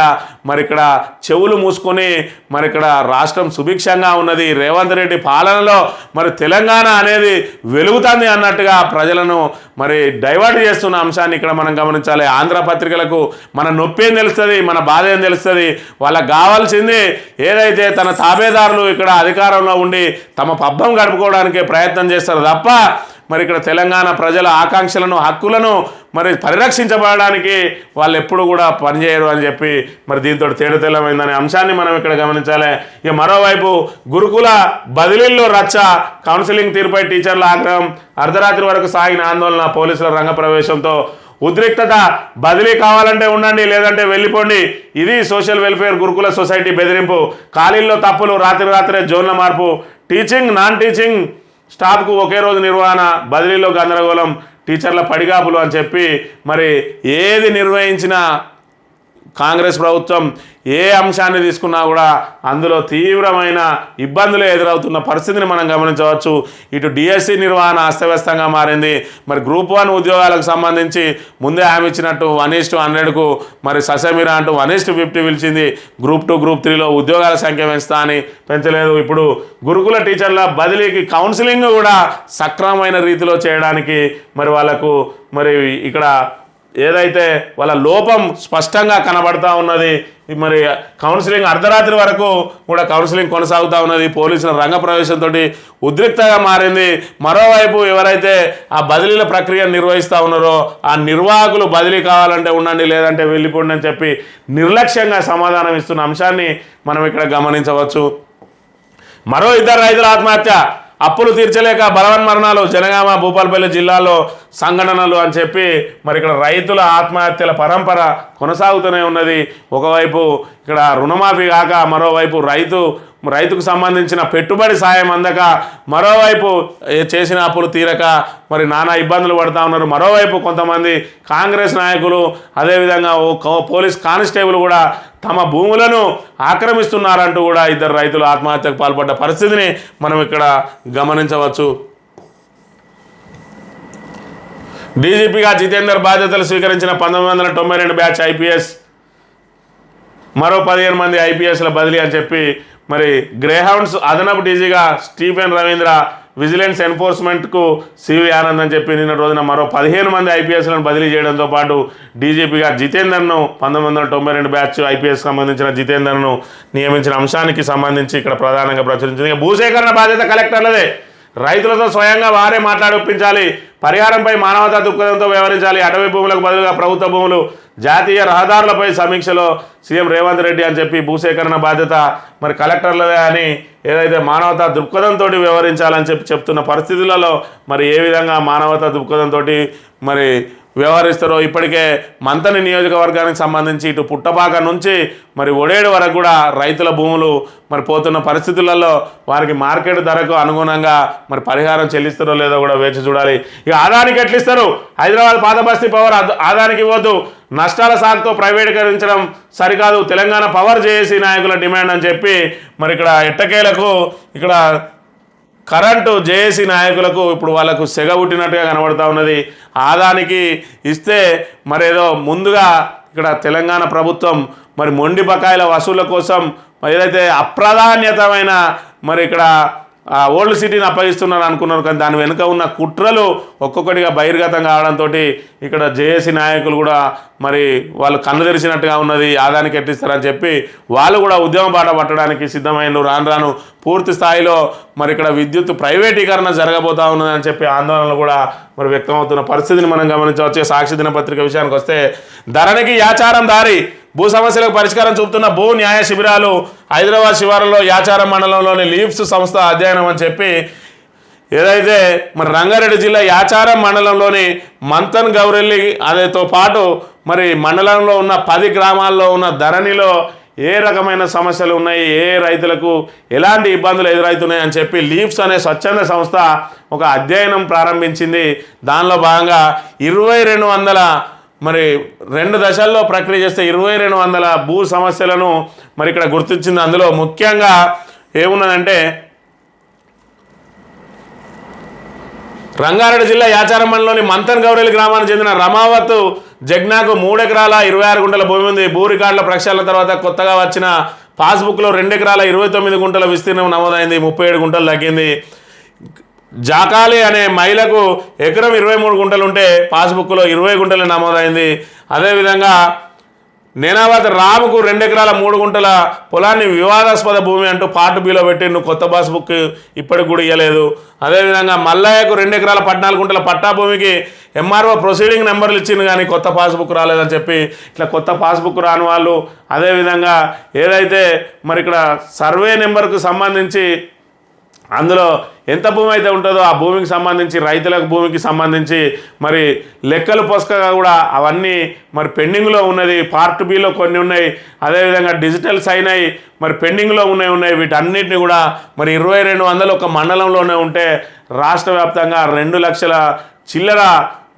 మరి ఇక్కడ చెవులు మూసుకొని మరి ఇక్కడ రాష్ట్రం సుభిక్షంగా ఉన్నది, రేవంత్ రెడ్డి పాలనలో మరి తెలంగాణ అనేది వెలుగుతుంది అన్నట్టుగా ప్రజలను మరి డైవర్ట్ చేస్తున్న అంశాన్ని ఇక్కడ మనం గమనించాలి. ఆంధ్ర పత్రికలకు మన నొప్పి ఏం తెలుస్తుంది, మన బాధ ఏం తెలుస్తుంది, వాళ్ళకి కావాల్సింది ఏదైతే తన తాబేదారులు ఇక్కడ అధికారంలో ఉండి తమ పబ్బం గడుపుకోవడానికే ప్రయత్నం చేస్తారు తప్ప మరి ఇక్కడ తెలంగాణ ప్రజల ఆకాంక్షలను హక్కులను మరి పరిరక్షించబడడానికి వాళ్ళు ఎప్పుడు కూడా పనిచేయరు అని చెప్పి మరి దీంతో తేడతెల్లమైందనే అంశాన్ని మనం ఇక్కడ గమనించాలి. ఇక మరోవైపు గురుకుల బదిలీల్లో రచ్చ, కౌన్సిలింగ్ తీరుపై టీచర్ల ఆగ్రహం, అర్ధరాత్రి వరకు సాగిన ఆందోళన, పోలీసుల రంగప్రవేశంతో ఉద్రిక్తత, బదిలీ కావాలంటే ఉండండి లేదంటే వెళ్ళిపోండి, ఇది సోషల్ వెల్ఫేర్ గురుకుల సొసైటీ బెదిరింపు, ఖాళీల్లో తప్పులు, రాత్రే జోన్ల మార్పు, టీచింగ్ నాన్ టీచింగ్ స్టాఫ్కు ఒకే రోజు నిర్వహణ, బదిలీలో గందరగోళం, టీచర్ల పడిగాపులు అని చెప్పి మరి ఏది నిర్వహించినా కాంగ్రెస్ ప్రభుత్వం ఏ అంశాన్ని తీసుకున్నా కూడా అందులో తీవ్రమైన ఇబ్బందులు ఎదురవుతున్న పరిస్థితిని మనం గమనించవచ్చు. ఇటు డిఎస్సి నిర్వహణ అస్తవ్యస్తంగా మారింది. మరి గ్రూప్ 1 ఉద్యోగాలకు సంబంధించి ముందే హామీ ఇచ్చినట్టు 1:100కు మరి ససమిరా అంటూ 1:50 పిలిచింది. గ్రూప్ 2 గ్రూప్ 3లో ఉద్యోగాల సంఖ్య పెంచుతా అని పెంచలేదు. ఇప్పుడు గురుకుల టీచర్ల బదిలీకి కౌన్సిలింగ్ కూడా సక్రమమైన రీతిలో చేయడానికి మరి వాళ్ళకు మరి ఇక్కడ ఏదైతే వాళ్ళ లోపం స్పష్టంగా కనబడతా ఉన్నది. మరి కౌన్సిలింగ్ అర్ధరాత్రి వరకు కూడా కౌన్సిలింగ్ కొనసాగుతూ ఉన్నది. పోలీసుల రంగప్రవేశంతో ఉద్రిక్తగా మారింది. మరోవైపు ఎవరైతే ఆ బదిలీల ప్రక్రియ నిర్వహిస్తూ ఉన్నారో ఆ నిర్వాహకులు బదిలీ కావాలంటే ఉండండి లేదంటే వెళ్ళిపోండి అని చెప్పి నిర్లక్ష్యంగా సమాధానం ఇస్తున్న అంశాన్ని మనం ఇక్కడ గమనించవచ్చు. మరో 2 రైతుల ఆత్మహత్య, అప్పులు తీర్చలేక బలవన్మరణాలు, జనగామ భూపాలపల్లి జిల్లాలో సంఘటనలు అని చెప్పి మరి ఇక్కడ రైతుల ఆత్మహత్యల పరంపర కొనసాగుతూనే ఉన్నది. ఒకవైపు ఇక్కడ రుణమాఫీ కాక మరోవైపు రైతుకు సంబంధించిన పెట్టుబడి సాయం అందక, మరోవైపు చేసిన అప్పులు తీరక మరి నానా ఇబ్బందులు పడుతూ ఉన్నారు. మరోవైపు కొంతమంది కాంగ్రెస్ నాయకులు అదేవిధంగా పోలీస్ కానిస్టేబుల్ కూడా తమ భూములను ఆక్రమిస్తున్నారంటూ కూడా 2 రైతులు ఆత్మహత్యకు పాల్పడ్డ పరిస్థితిని మనం ఇక్కడ గమనించవచ్చు. డీజీపీగా జితేందర్ బాధ్యతలు స్వీకరించిన 1992 బ్యాచ్ ఐపీఎస్, మరో 15 మంది ఐపీఎస్ల బదిలీ అని చెప్పి మరి గ్రేహౌండ్స్ అదనపు డీజీగా స్టీఫెన్ రవీంద్ర, విజిలెన్స్ ఎన్ఫోర్స్మెంట్కు సివి ఆనంద్ అని చెప్పి నిన్న రోజున మరో 15 మంది ఐపీఎస్లను బదిలీ చేయడంతో పాటు డీజీపీగా జితేందర్ను 1992 బ్యాచ్ ఐపీఎస్ సంబంధించిన జితేందర్ను నియమించిన అంశానికి సంబంధించి ఇక్కడ ప్రధానంగా ప్రచురించింది. భూసేకరణ బాధ్యత కలెక్టర్లదే, రైతులతో స్వయంగా వారే మాట్లాడి ఒప్పించాలి, పరిహారంపై మానవతా దృక్పథంతో వ్యవహరించాలి, అటవీ భూములకు బదులుగా ప్రభుత్వ భూములు, జాతీయ రహదారులపై సమీక్షలో సీఎం రేవంత్ రెడ్డి అని చెప్పి భూసేకరణ బాధ్యత మరి కలెక్టర్లదే అని ఏదైతే మానవతా దృక్పథంతో వ్యవహరించాలని చెప్తున్న పరిస్థితులలో మరి ఏ విధంగా మానవతా దృక్పథంతో మరి వ్యవహరిస్తారో ఇప్పటికే మంతని నియోజకవర్గానికి సంబంధించి ఇటు పుట్టపాక నుంచి మరి ఒడేడు వరకు కూడా రైతుల భూములు మరి పోతున్న పరిస్థితులలో వారికి మార్కెట్ ధరకు అనుగుణంగా మరి పరిహారం చెల్లిస్తారో లేదో కూడా వేచి చూడాలి. ఇక ఆదానికి ఎట్లా ఇస్తారు? హైదరాబాద్ పాత బస్తీ పవర్ ఆదానికి ఇవ్వద్దు, నష్టాల సాగుతో ప్రైవేటీకరించడం సరికాదు, తెలంగాణ పవర్ జేఏసీ నాయకుల డిమాండ్ అని చెప్పి మరి ఇక్కడ ఎట్టకేలకు ఇక్కడ కరెంటు జేఏసీ నాయకులకు ఇప్పుడు వాళ్ళకు సెగ పుట్టినట్టుగా కనబడుతూ ఉన్నది. ఆదానికి ఇస్తే మరేదో ముందుగా ఇక్కడ తెలంగాణ ప్రభుత్వం మరి మొండి బకాయిల వసూళ్ల కోసం ఏదైతే అప్రాధాన్యతమైన మరి ఇక్కడ ఓల్డ్ సిటీని అప్పగిస్తున్నారు అనుకున్నారు. కానీ దాని వెనుక ఉన్న కుట్రలు ఒక్కొక్కటిగా బహిర్గతం కావడంతో ఇక్కడ జేఏసీ నాయకులు కూడా మరి వాళ్ళు కన్ను తెరిచినట్టుగా ఉన్నది. ఆదానికి ఎట్టిస్తారని చెప్పి వాళ్ళు కూడా ఉద్యమ బాట పట్టడానికి సిద్ధమైనరు. రాను పూర్తి స్థాయిలో మరి ఇక్కడ విద్యుత్ ప్రైవేటీకరణ జరగబోతా ఉన్నదని చెప్పి ఆందోళనలు కూడా మరి వ్యక్తమవుతున్న పరిస్థితిని మనం గమనించవచ్చు. సాక్షి దినపత్రిక విషయానికి వస్తే ధరణికి యాచారం దారి, భూ సమస్యలకు పరిష్కారం చూపుతున్న భూ న్యాయ శిబిరాలు, హైదరాబాద్ శివారులో యాచారం మండలంలోని లీవ్స్ సంస్థ అధ్యయనం అని చెప్పి ఏదైతే మరి రంగారెడ్డి జిల్లా యాచారం మండలంలోని మంతన్ గౌరెల్లి అదేతో పాటు మరి మండలంలో ఉన్న 10 గ్రామాల్లో ఉన్న ధరణిలో ఏ రకమైన సమస్యలు ఉన్నాయి, ఏ రైతులకు ఎలాంటి ఇబ్బందులు ఎదురవుతున్నాయి అని చెప్పి లీఫ్స్ అనే స్వచ్ఛంద సంస్థ ఒక అధ్యయనం ప్రారంభించింది. దానిలో భాగంగా 2200 మరి 2 దశల్లో ప్రక్రియ చేస్తే 2200 భూ సమస్యలను మరి ఇక్కడ గుర్తించింది. అందులో ముఖ్యంగా ఏమున్నదంటే రంగారెడ్డి జిల్లా యాచారం మండలంలోని మంతన్ గౌరెల్లి గ్రామానికి చెందిన రమావత్ జగ్నాకు 3 ఎకరాల 26 గుంటల భూమి ఉంది. భూ రికార్డుల ప్రక్షాళన తర్వాత కొత్తగా వచ్చిన పాస్బుక్లో 2 ఎకరాల 29 గుంటల విస్తీర్ణం నమోదైంది. 37 గుంటలు తగ్గింది. జాకాలి అనే మహిళకు ఎకరం 23 గుంటలు ఉంటే పాస్బుక్లో 20 గుంటలు నమోదైంది. అదేవిధంగా నేనాబాద్ రాముకు 2 ఎకరాల 3 గుంటల పొలాన్ని వివాదాస్పద భూమి అంటూ పార్ట్ బిలో పెట్టిండు. కొత్త పాస్బుక్ ఇప్పటికి కూడా ఇవ్వలేదు. అదేవిధంగా మల్లయ్యకు 2 ఎకరాల 14 గుంటల పట్టా భూమికి ఎంఆర్ఓ ప్రొసీడింగ్ నెంబర్లు ఇచ్చింది కానీ కొత్త పాస్బుక్ రాలేదని చెప్పి ఇట్లా కొత్త పాస్బుక్ రాని వాళ్ళు, అదేవిధంగా ఏదైతే మరి ఇక్కడ సర్వే నెంబర్కు సంబంధించి అందులో ఎంత భూమి అయితే ఉంటుందో ఆ భూమికి సంబంధించి రైతులకు భూమికి సంబంధించి మరి లెక్కలు పొసకగా కూడా అవన్నీ మరి పెండింగ్లో ఉన్నది. పార్ట్ బిలో కొన్ని ఉన్నాయి, అదేవిధంగా డిజిటల్ సైన్ అయ్యి మరి పెండింగ్లో ఉన్నాయి. వీటన్నిటిని కూడా మరి 2200 ఒక మండలంలోనే ఉంటే రాష్ట్ర వ్యాప్తంగా 2 లక్షల చిల్లర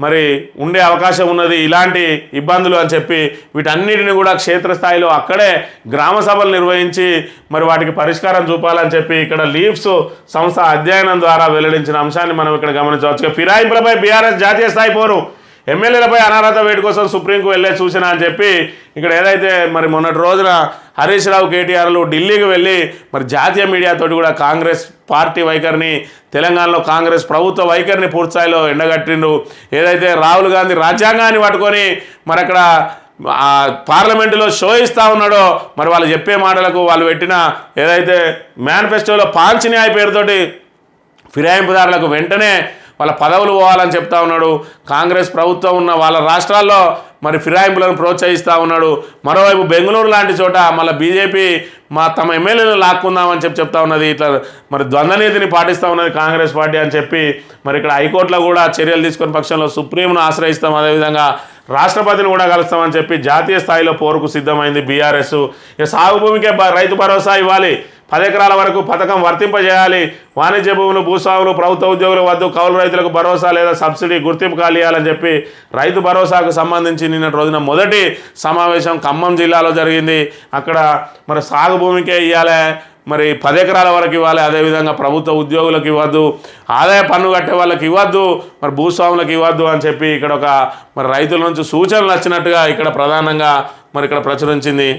మరి ఉండే అవకాశం ఉన్నది ఇలాంటి ఇబ్బందులు అని చెప్పి వీటన్నిటిని కూడా క్షేత్రస్థాయిలో అక్కడే గ్రామ సభలు నిర్వహించి మరి వాటికి పరిష్కారం చూపాలని చెప్పి ఇక్కడ లీఫ్స్ సంస్థ అధ్యయనం ద్వారా వెల్లడించిన అంశాన్ని మనం ఇక్కడ గమనించవచ్చు. ఫిరాయింపులపై బీఆర్ఎస్ జాతీయ స్థాయి పోరు, ఎమ్మెల్యేలపై అనర్హత వేటు కోసం సుప్రీంకు వెళ్ళే సూచన అని చెప్పి ఇక్కడ ఏదైతే మరి మొన్నటి రోజున హరీష్ రావు కేటీఆర్లు ఢిల్లీకి వెళ్ళి మరి జాతీయ మీడియాతోటి కూడా కాంగ్రెస్ పార్టీ వైఖరిని, తెలంగాణలో కాంగ్రెస్ ప్రభుత్వ వైఖరిని పూర్తిస్థాయిలో ఎండగట్టిండు. ఏదైతే రాహుల్ గాంధీ రాజ్యాంగాన్ని పట్టుకొని మరి అక్కడ పార్లమెంటులో షో ఇస్తూ ఉన్నాడో మరి వాళ్ళు చెప్పే మాటలకు వాళ్ళు పెట్టిన ఏదైతే మేనిఫెస్టోలో పాంచన్యాయ పేరుతోటి ఫిరాయింపుదారులకు వెంటనే వాళ్ళ పదవులు పోవాలని చెప్తా ఉన్నాడు. కాంగ్రెస్ ప్రభుత్వం ఉన్న వాళ్ళ రాష్ట్రాల్లో మరి ఫిరాయింపులను ప్రోత్సహిస్తూ ఉన్నాడు. మరోవైపు బెంగళూరు లాంటి చోట మళ్ళీ బీజేపీ తమ ఎమ్మెల్యేలను లాక్కుందామని చెప్తా ఉన్నది. ఇట్లా మరి ద్వంద్వనీతిని పాటిస్తూ ఉన్నది కాంగ్రెస్ పార్టీ అని చెప్పి మరి ఇక్కడ హైకోర్టులో కూడా చర్యలు తీసుకునే పక్షంలో సుప్రీంను ఆశ్రయిస్తాం, అదేవిధంగా రాష్ట్రపతిని కూడా కలుస్తామని చెప్పి జాతీయ స్థాయిలో పోరుకు సిద్ధమైంది బీఆర్ఎస్. ఇక సాగు భూమికే రైతు భరోసా ఇవ్వాలి, 10 ఎకరాల వరకు పథకం వర్తింపజేయాలి, వాణిజ్య భూములు, భూస్వాములు, ప్రభుత్వ ఉద్యోగుల వద్ద కౌలు రైతులకు భరోసా లేదా సబ్సిడీ గుర్తింపు కాలియాలని చెప్పి రైతు భరోసాకు సంబంధించి నిన్నటి రోజున మొదటి సమావేశం ఖమ్మం జిల్లాలో జరిగింది. అక్కడ మరి సాగు భూమికే ఇవ్వాలి, మరి 10 ఎకరాల వరకు ఇవ్వాలి, అదేవిధంగా ప్రభుత్వ ఉద్యోగులకు ఇవ్వద్దు, ఆదాయ పన్ను కట్టే వాళ్ళకి ఇవ్వద్దు, మరి భూస్వాములకు ఇవ్వద్దు అని చెప్పి ఇక్కడ ఒక మరి రైతుల నుంచి సూచనలు వచ్చినట్టుగా ఇక్కడ ప్రధానంగా మరి ఇక్కడ ప్రచురించింది.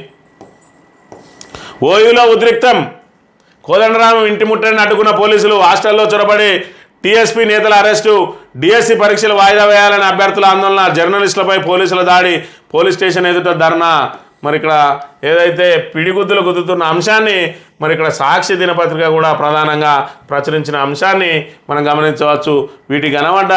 ఓయూలో ఉద్రిక్తం, కోదండరాం ఇంటి ముట్టడిని అడ్డుకున్న పోలీసులు, హాస్టల్లో చొరబడి టీఎస్పీ నేతల అరెస్టు, డిఎస్సి పరీక్షలు వాయిదా వేయాలని అభ్యర్థుల ఆందోళన, జర్నలిస్టులపై పోలీసుల దాడి, పోలీస్ స్టేషన్ ఎదుట ధర్నా. మరి ఇక్కడ ఏదైతే పిడిగుద్దులు గుద్దుతున్న అంశాన్ని మరి ఇక్కడ సాక్షి దినపత్రిక కూడా ప్రధానంగా ప్రచురించిన అంశాన్ని మనం గమనించవచ్చు. వీటికి కనబడ్డ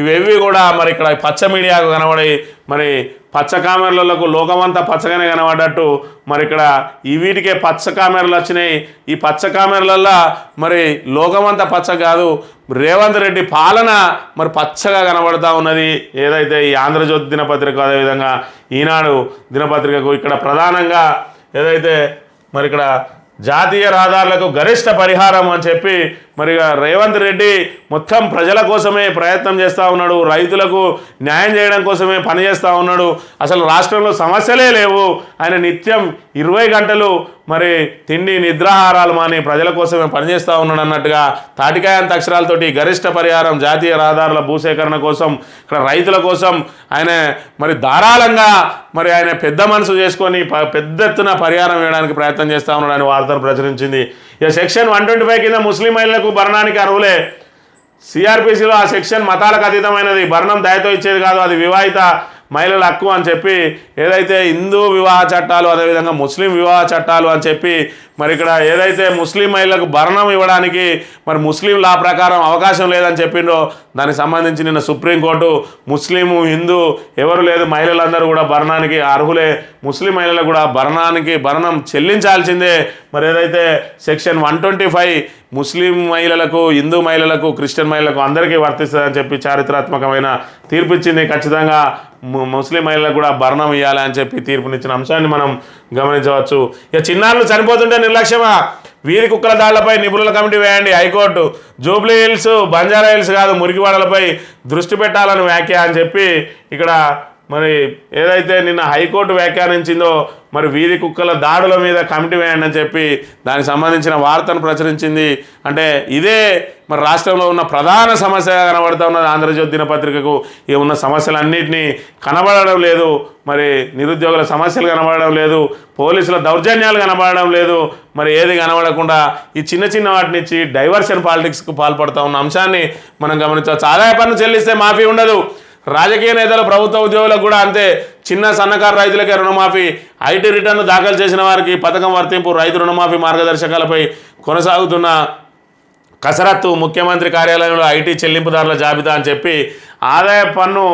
ఇవేవి కూడా మరి ఇక్కడ పచ్చ మీడియాకు కనబడి మరి పచ్చ కామెరలకు లోకమంతా పచ్చగానే కనబడ్డట్టు మరి ఇక్కడ ఈ వీటికే పచ్చ కామెరలు వచ్చినాయి. ఈ పచ్చ కామెరలల్లో మరి లోకమంతా పచ్చ కాదు, రేవంత్ రెడ్డి పాలన మరి పచ్చగా కనబడుతూ ఉన్నది. ఏదైతే ఈ ఆంధ్రజ్యోతి దినపత్రిక, అదేవిధంగా ఈనాడు దినపత్రికకు ఇక్కడ ప్రధానంగా ఏదైతే మరి ఇక్కడ జాతీయ రహదారులకు గరిష్ట పరిహారం అని చెప్పి మరి రేవంత్ రెడ్డి మొత్తం ప్రజల కోసమే ప్రయత్నం చేస్తూ ఉన్నాడు, రైతులకు న్యాయం చేయడం కోసమే పనిచేస్తూ ఉన్నాడు. అసలు రాష్ట్రంలో సమస్యలే లేవు, ఆయన నిత్యం 20 గంటలు మరి తిండి నిద్రాహారాలు మాని ప్రజల కోసమే పనిచేస్తూ ఉన్నాడు అన్నట్టుగా తాటికాయంత అక్షరాలతోటి గరిష్ట పరిహారం జాతీయ రహదారుల భూసేకరణ కోసం ఇక్కడ రైతుల కోసం ఆయన మరి ధారాళంగా మరి ఆయన పెద్ద మనసు చేసుకొని పెద్ద ఎత్తున పరిహారం వేయడానికి ప్రయత్నం చేస్తూ ఉన్నాడు అని వార్తను ప్రచురించింది. ఇక సెక్షన్ 125 కింద ముస్లిం మహిళలకు భరణానికి అర్హులే. సిఆర్పిసిలో ఆ సెక్షన్ మతాలకు అతీతమైనది, భరణం దయతో ఇచ్చేది కాదు, అది వివాహిత మహిళల హక్కు అని చెప్పి ఏదైతే హిందూ వివాహ చట్టాలు, అదేవిధంగా ముస్లిం వివాహ చట్టాలు అని చెప్పి మరి ఇక్కడ ఏదైతే ముస్లిం మహిళలకు భరణం ఇవ్వడానికి మరి ముస్లిం లా ప్రకారం అవకాశం లేదని చెప్పిండో దానికి సంబంధించి నిన్న సుప్రీంకోర్టు ముస్లిము హిందూ ఎవరు లేదు, మహిళలందరూ కూడా భరణానికి అర్హులే, ముస్లిం మహిళలకు కూడా భరణం చెల్లించాల్సిందే. మరి ఏదైతే సెక్షన్ 125 ముస్లిం మహిళలకు, హిందూ మహిళలకు, క్రిస్టియన్ మహిళలకు అందరికీ వర్తిస్తుందని చెప్పి చారిత్రాత్మకమైన తీర్పిచ్చింది. ఖచ్చితంగా ముస్లిం మహిళలకు కూడా భరణం ఇవ్వాలి అని చెప్పి తీర్పునిచ్చిన అంశాన్ని మనం గమనించవచ్చు. ఇక చిన్నారులు చనిపోతుంటే నిర్లక్ష్యమా, వీధి కుక్కల దాడులపై నిపుణుల కమిటీ వేయండి high court. Jubilee hills Banjara hills కాదు మురికివాడలపై దృష్టి పెట్టాలని వ్యాఖ్య అని చెప్పి ఇక్కడ మరి ఏదైతే నిన్న హైకోర్టు వ్యాఖ్యానించిందో మరి వీధి కుక్కల దాడుల మీద కమిటీ వేయండి అని చెప్పి దానికి సంబంధించిన వార్తను ప్రచురించింది. అంటే ఇదే మరి రాష్ట్రంలో ఉన్న ప్రధాన సమస్యగా కనబడుతూ ఉన్నది. ఆంధ్రజ్యోతి దినపత్రికకు ఈ ఉన్న సమస్యలన్నింటినీ కనబడడం లేదు. మరి నిరుద్యోగుల సమస్యలు కనబడడం లేదు, పోలీసుల దౌర్జన్యాలు కనబడడం లేదు. మరి ఏది కనబడకుండా ఈ చిన్న చిన్న వాటినిచ్చి డైవర్షన్ పాలిటిక్స్కు పాల్పడుతూ ఉన్న అంశాన్ని మనం గమనించవచ్చు. ఆదాయ పన్ను చెల్లిస్తే మాఫీ ఉండదు, రాజకీయ నేతలు ప్రభుత్వ ఉద్యోగులకు కూడా అంతే. చిన్న సన్నకారు రైతులకే రుణమాఫీ, ఐటీ రిటర్ను దాఖలు చేసిన వారికి పథకం వర్తింపు, రైతు రుణమాఫీ మార్గదర్శకాలపై కొనసాగుతున్న కసరత్తు, ముఖ్యమంత్రి కార్యాలయంలో ఐటీ చెల్లింపుదారుల జాబితా అని చెప్పి ఆదాయ పన్ను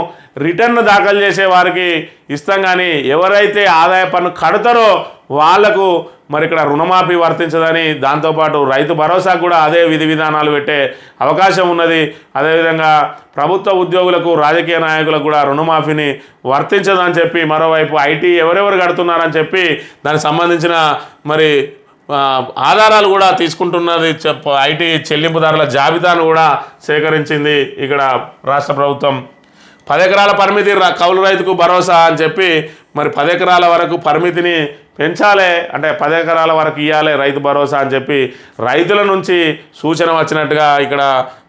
రిటర్న్ దాఖలు చేసే వారికి ఇస్తాం, కానీ ఎవరైతే ఆదాయ పన్ను కడతారో వాళ్లకు మరి ఇక్కడ రుణమాఫీ వర్తించదని, దాంతోపాటు రైతు భరోసా కూడా అదే విధి విధానాలు పెట్టే అవకాశం ఉన్నది. అదేవిధంగా ప్రభుత్వ ఉద్యోగులకు రాజకీయ నాయకులకు కూడా రుణమాఫీని వర్తించదని చెప్పి మరోవైపు ఐటీ ఎవరెవరు కడుతున్నారని చెప్పి దానికి సంబంధించిన మరి ఆధారాలు కూడా తీసుకుంటున్నది. ఐటీ చెల్లింపుదారుల జాబితాను కూడా సేకరించింది ఇక్కడ రాష్ట్ర ప్రభుత్వం. 10 ఎకరాల పరిమితి కౌలు రైతుకు భరోసా అని చెప్పి మరి 10 ఎకరాల వరకు పరిమితిని పెంచాలి, అంటే 10 ఎకరాల వరకు ఇవ్వాలి రైతు భరోసా అని చెప్పి రైతుల నుంచి సూచన వచ్చినట్టుగా ఇక్కడ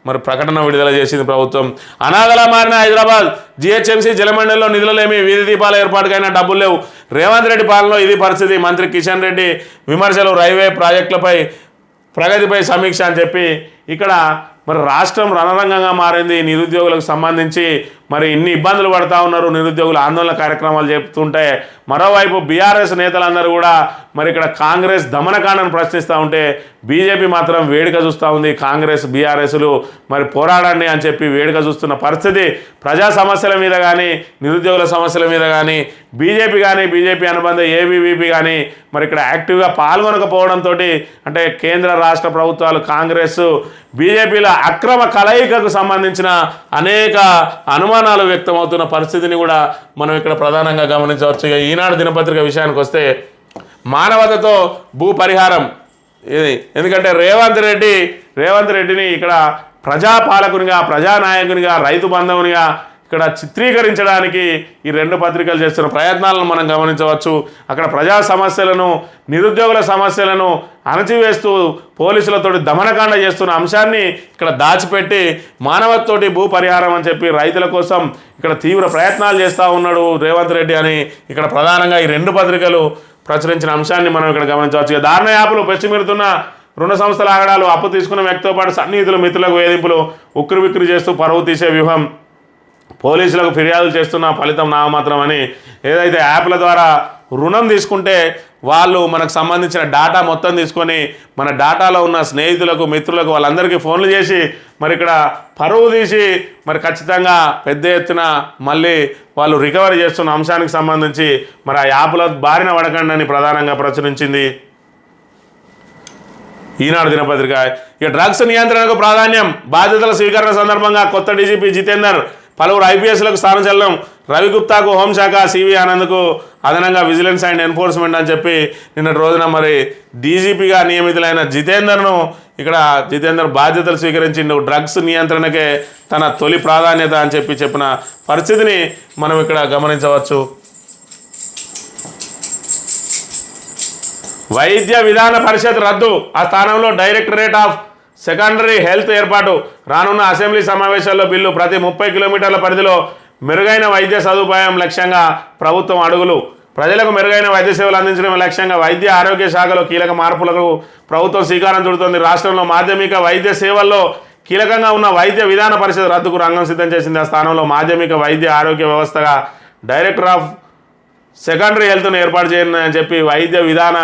మరి ప్రకటన విడుదల చేసింది ప్రభుత్వం. అనాథలా మారిన హైదరాబాద్, జిహెచ్ఎంసీ జలమండలిలో నిధులలేమి, వీధి దీపాల ఏర్పాటుకైనా డబ్బులు లేవు. రేవంత్ రెడ్డి పాలనలో ఇది పరిస్థితి. మంత్రి కిషన్ రెడ్డి విమర్శలు, రైల్వే ప్రాజెక్టులపై ప్రగతిపై సమీక్ష అని చెప్పి ఇక్కడ మరి రాష్ట్రం రణరంగంగా మారింది. నిరుద్యోగులకు సంబంధించి మరి ఇన్ని ఇబ్బందులు పడుతూ ఉన్నారు, నిరుద్యోగులు ఆందోళన కార్యక్రమాలు చెప్తుంటే మరోవైపు బీఆర్ఎస్ నేతలందరూ కూడా మరి ఇక్కడ కాంగ్రెస్ దమనకాండను ప్రశ్నిస్తూ ఉంటే బీజేపీ మాత్రం వేడుక చూస్తూ ఉంది. కాంగ్రెస్ బీఆర్ఎస్లు మరి పోరాడండి అని చెప్పి వేడుక చూస్తున్న పరిస్థితి. ప్రజా సమస్యల మీద కానీ నిరుద్యోగుల సమస్యల మీద కానీ బీజేపీ అనుబంధ ఏబీవీపీ కానీ మరి ఇక్కడ యాక్టివ్గా పాల్గొనకపోవడంతో అంటే కేంద్ర రాష్ట్ర ప్రభుత్వాలు కాంగ్రెస్ బీజేపీల అక్రమ కలయికకు సంబంధించిన అనేక అనుమానాలు వ్యక్తమవుతున్న పరిస్థితిని కూడా మనం ఇక్కడ ప్రధానంగా గమనించవచ్చు. ఈనాడు దినపత్రిక విషయానికి వస్తే మానవతతో భూ పరిహారం ఇది. ఎందుకంటే రేవంత్ రెడ్డిని ఇక్కడ ప్రజాపాలకునిగా, ప్రజానాయకునిగా, రైతు బంధువునిగా ఇక్కడ చిత్రీకరించడానికి ఈ 2 పత్రికలు చేస్తున్న ప్రయత్నాలను మనం గమనించవచ్చు. అక్కడ ప్రజా సమస్యలను, నిరుద్యోగుల సమస్యలను అణచివేస్తూ పోలీసులతోటి దమనకాండ చేస్తున్న అంశాన్ని ఇక్కడ దాచిపెట్టి మానవతతోటి భూ పరిహారం అని చెప్పి రైతుల కోసం ఇక్కడ తీవ్ర ప్రయత్నాలు చేస్తూ ఉన్నాడు రేవంత్ రెడ్డి అని ఇక్కడ ప్రధానంగా ఈ 2 పత్రికలు ప్రచురించిన అంశాన్ని మనం ఇక్కడ గమనించవచ్చు. ఇక దారుణ యాప్లు పెచ్చిమిరుతున్న రుణ సంస్థల ఆగడాలు, అప్పు తీసుకున్న వ్యక్తితో పాటు సన్నిహితులు, మిత్రులకు వేధింపులు, ఉక్కిరిబిక్కిరి చేస్తూ పరువు తీసే వ్యూహం, పోలీసులకు ఫిర్యాదులు చేస్తున్న ఫలితం నామమాత్రం అని. ఏదైతే యాప్ల ద్వారా రుణం తీసుకుంటే వాళ్ళు మనకు సంబంధించిన డాటా మొత్తం తీసుకొని మన డాటాలో ఉన్న స్నేహితులకు, మిత్రులకు వాళ్ళందరికీ ఫోన్లు చేసి మరి ఇక్కడ పరువు తీసి మరి ఖచ్చితంగా పెద్ద ఎత్తున మళ్ళీ వాళ్ళు రికవరీ చేస్తున్న అంశానికి సంబంధించి మరి ఆ యాప్ల బారిన పడకండి అని ప్రధానంగా ప్రచురించింది ఈనాడు దినపత్రిక. ఇక డ్రగ్స్ నియంత్రణకు ప్రాధాన్యం, బాధ్యతల స్వీకరణ సందర్భంగా కొత్త డీజీపీ జితేందర్, పలువురు ఐపీఎస్లకు స్థానచలనం, రవిగుప్తాకు హోంశాఖ, సివి ఆనంద్కు అదనంగా విజిలెన్స్ అండ్ ఎన్ఫోర్స్మెంట్ అని చెప్పి నిన్నటి రోజున మరి డీజీపీగా నియమితులైన జితేందర్ బాధ్యతలు స్వీకరించిండు. డ్రగ్స్ నియంత్రణకే తన తొలి ప్రాధాన్యత అని చెప్పిన పరిస్థితిని మనం ఇక్కడ గమనించవచ్చు. వైద్య విధాన పరిషత్ రద్దు, ఆ స్థానంలో డైరెక్టరేట్ ఆఫ్ సెకండరీ హెల్త్ ఏర్పాటు. రానున్న అసెంబ్లీ సమావేశాల్లో బిల్లు. ప్రతి 30 కిలోమీటర్ల పరిధిలో మెరుగైన వైద్య సదుపాయం లక్ష్యంగా ప్రభుత్వం అడుగులు. ప్రజలకు మెరుగైన వైద్య సేవలు అందించడం లక్ష్యంగా వైద్య ఆరోగ్య శాఖలో కీలక మార్పులకు ప్రభుత్వం శ్రీకారం చుడుతోంది. రాష్ట్రంలో మాధ్యమిక వైద్య సేవల్లో కీలకంగా ఉన్న వైద్య విధాన పరిషత్ రద్దుకు రంగం సిద్ధం చేసింది. ఆ స్థానంలో మాధ్యమిక వైద్య ఆరోగ్య వ్యవస్థగా డైరెక్టర్ ఆఫ్ సెకండరీ హెల్త్ను ఏర్పాటు చేయాలని అని చెప్పి వైద్య విధాన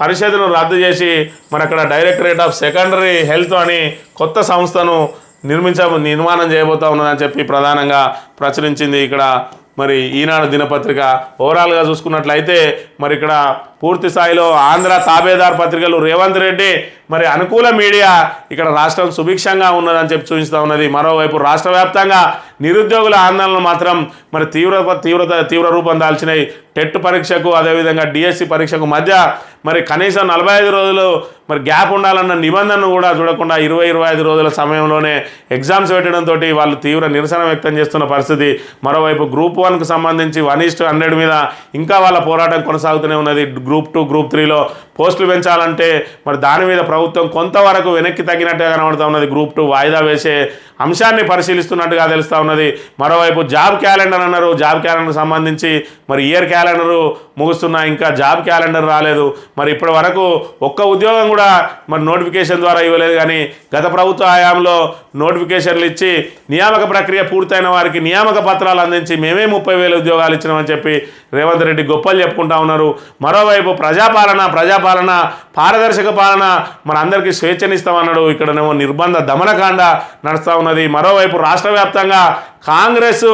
పరిషత్ను రద్దు చేసి మరి అక్కడ డైరెక్టరేట్ ఆఫ్ సెకండరీ హెల్త్ అని కొత్త సంస్థను నిర్మాణం చేయబోతా ఉన్నదని చెప్పి ప్రధానంగా ప్రచురించింది ఇక్కడ మరి ఈనాడు దినపత్రిక. ఓవరాల్గా చూసుకున్నట్లయితే మరి ఇక్కడ పూర్తి స్థాయిలో ఆంధ్ర తాబేదార్ పత్రికలు రేవంత్ రెడ్డి మరి అనుకూల మీడియా ఇక్కడ రాష్ట్రం సుభిక్షంగా ఉన్నదని చెప్పి చూపిస్తూ ఉన్నది. మరోవైపు రాష్ట్ర వ్యాప్తంగా నిరుద్యోగుల ఆందోళనలు మాత్రం మరి తీవ్ర రూపం దాల్చినాయి. టెట్ పరీక్షకు అదేవిధంగా డిఎస్సి పరీక్షకు మధ్య మరి కనీసం 45 రోజులు మరి గ్యాప్ ఉండాలన్న నిబంధనను కూడా చూడకుండా 20-25 రోజుల సమయంలోనే ఎగ్జామ్స్ పెట్టడంతో వాళ్ళు తీవ్ర నిరసన వ్యక్తం చేస్తున్న పరిస్థితి. మరోవైపు గ్రూప్ 1కు సంబంధించి 1:100 మీద ఇంకా వాళ్ళ పోరాటం కొనసాగుతూనే ఉన్నది. గ్రూప్ 2, గ్రూప్ 3లో పోస్టులు పెంచాలంటే మరి దాని మీద ప్రభుత్వం కొంతవరకు వెనక్కి తగ్గినట్టుగా కనబడుతూ ఉన్నది. గ్రూప్ 2 వాయిదా వేసే అంశాన్ని పరిశీలిస్తున్నట్టుగా తెలుస్తూ ఉన్నది. మరోవైపు జాబ్ క్యాలెండర్ అన్నారు. జాబ్ క్యాలెండర్ సంబంధించి మరి ఇయర్ క్యాలెండరు ముగుస్తున్నా ఇంకా జాబ్ క్యాలెండర్ రాలేదు. మరి ఇప్పటి వరకు ఒక్క ఉద్యోగం కూడా మరి నోటిఫికేషన్ ద్వారా ఇవ్వలేదు. కానీ గత ప్రభుత్వ హయాంలో నోటిఫికేషన్లు ఇచ్చి నియామక ప్రక్రియ పూర్తయిన వారికి నియామక పత్రాలు అందించి మేమే 30,000 ఉద్యోగాలు ఇచ్చినామని చెప్పి రేవంత్ రెడ్డి గొప్పలు చెప్పుకుంటా ఉన్నారు. మరోవైపు ప్రజాపాలన పారదర్శక పాలన మన అందరికీ స్వేచ్ఛనిస్తామన్నాడు. ఇక్కడనేమో నిర్బంధ దమనకాండ నడుస్తూ ఉన్నది. మరోవైపు రాష్ట్ర వ్యాప్తంగా కాంగ్రెస్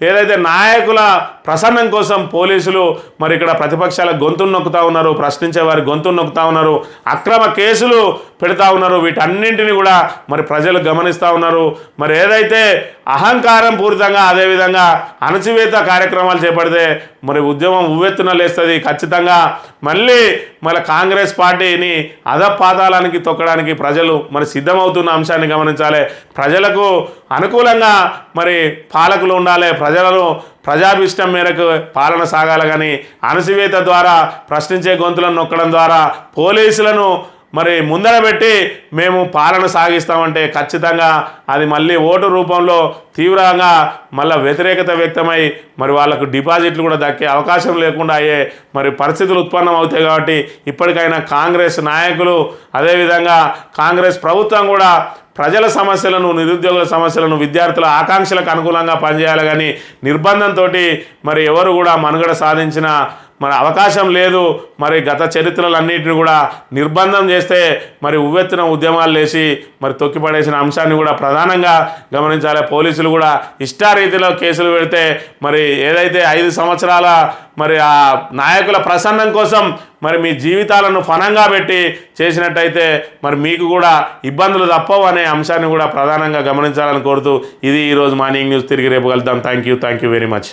ఏదైతే నాయకుల ప్రసన్నం కోసం పోలీసులు మరి ఇక్కడ ప్రతిపక్షాల గొంతును నొక్కుతూ ఉన్నారు, ప్రశ్నించే వారి గొంతును నొక్కుతూ ఉన్నారు, అక్రమ కేసులు పెడతా ఉన్నారు. వీటన్నింటినీ కూడా మరి ప్రజలు గమనిస్తూ ఉన్నారు. మరి ఏదైతే అహంకారం పూరితంగా అదేవిధంగా అణచివేత కార్యక్రమాలు చేపడితే మరి ఉద్యమం ఉవ్వెత్తున లేస్తుంది. ఖచ్చితంగా మళ్ళీ కాంగ్రెస్ పార్టీని అధపాతాళానికి తొక్కడానికి ప్రజలు మరి సిద్ధమవుతున్న అంశాన్ని గమనించాలి. ప్రజలకు అనుకూలంగా మరి పాలకులు ఉండాలి. ప్రజాభిష్టం మేరకు పాలన సాగాలి. కానీ అణచివేత ద్వారా ప్రశ్నించే గొంతులను నొక్కడం ద్వారా పోలీసులను మరి ముందర పెట్టి మేము పాలన సాగిస్తామంటే ఖచ్చితంగా అది మళ్ళీ ఓటు రూపంలో తీవ్రంగా మళ్ళీ వ్యతిరేకత వ్యక్తమై మరి వాళ్ళకు డిపాజిట్లు కూడా దక్కే అవకాశం లేకుండా అయ్యే మరి పరిస్థితులు ఉత్పన్నం అవుతాయి. కాబట్టి ఇప్పటికైనా కాంగ్రెస్ నాయకులు అదేవిధంగా కాంగ్రెస్ ప్రభుత్వం కూడా ప్రజల సమస్యలను, నిరుద్యోగుల సమస్యలను, విద్యార్థుల ఆకాంక్షలకు అనుకూలంగా పనిచేయాలి. కానీ నిర్బంధంతో మరి ఎవరు కూడా మనుగడ సాధించిన మరి అవకాశం లేదు. మరి గత చరిత్రలన్నింటినీ కూడా నిర్బంధం చేస్తే మరి ఉవ్వెత్తున ఉద్యమాలు లేచి మరి తొక్కిపడేసిన అంశాన్ని కూడా ప్రధానంగా గమనించాలి. పోలీసులు కూడా ఇష్టారీతిలో కేసులు పెడితే మరి ఏదైతే 5 సంవత్సరాల మరి ఆ నాయకుల ప్రసన్నం కోసం మరి మీ జీవితాలను ఫనంగా పెట్టి చేసినట్టయితే మరి మీకు కూడా ఇబ్బందులు తప్పవు అనే అంశాన్ని కూడా ప్రధానంగా గమనించాలని కోరుతూ ఇది ఈరోజు మార్నింగ్ న్యూస్. తిరిగి రేపు కలుద్దాం. Thank you very much.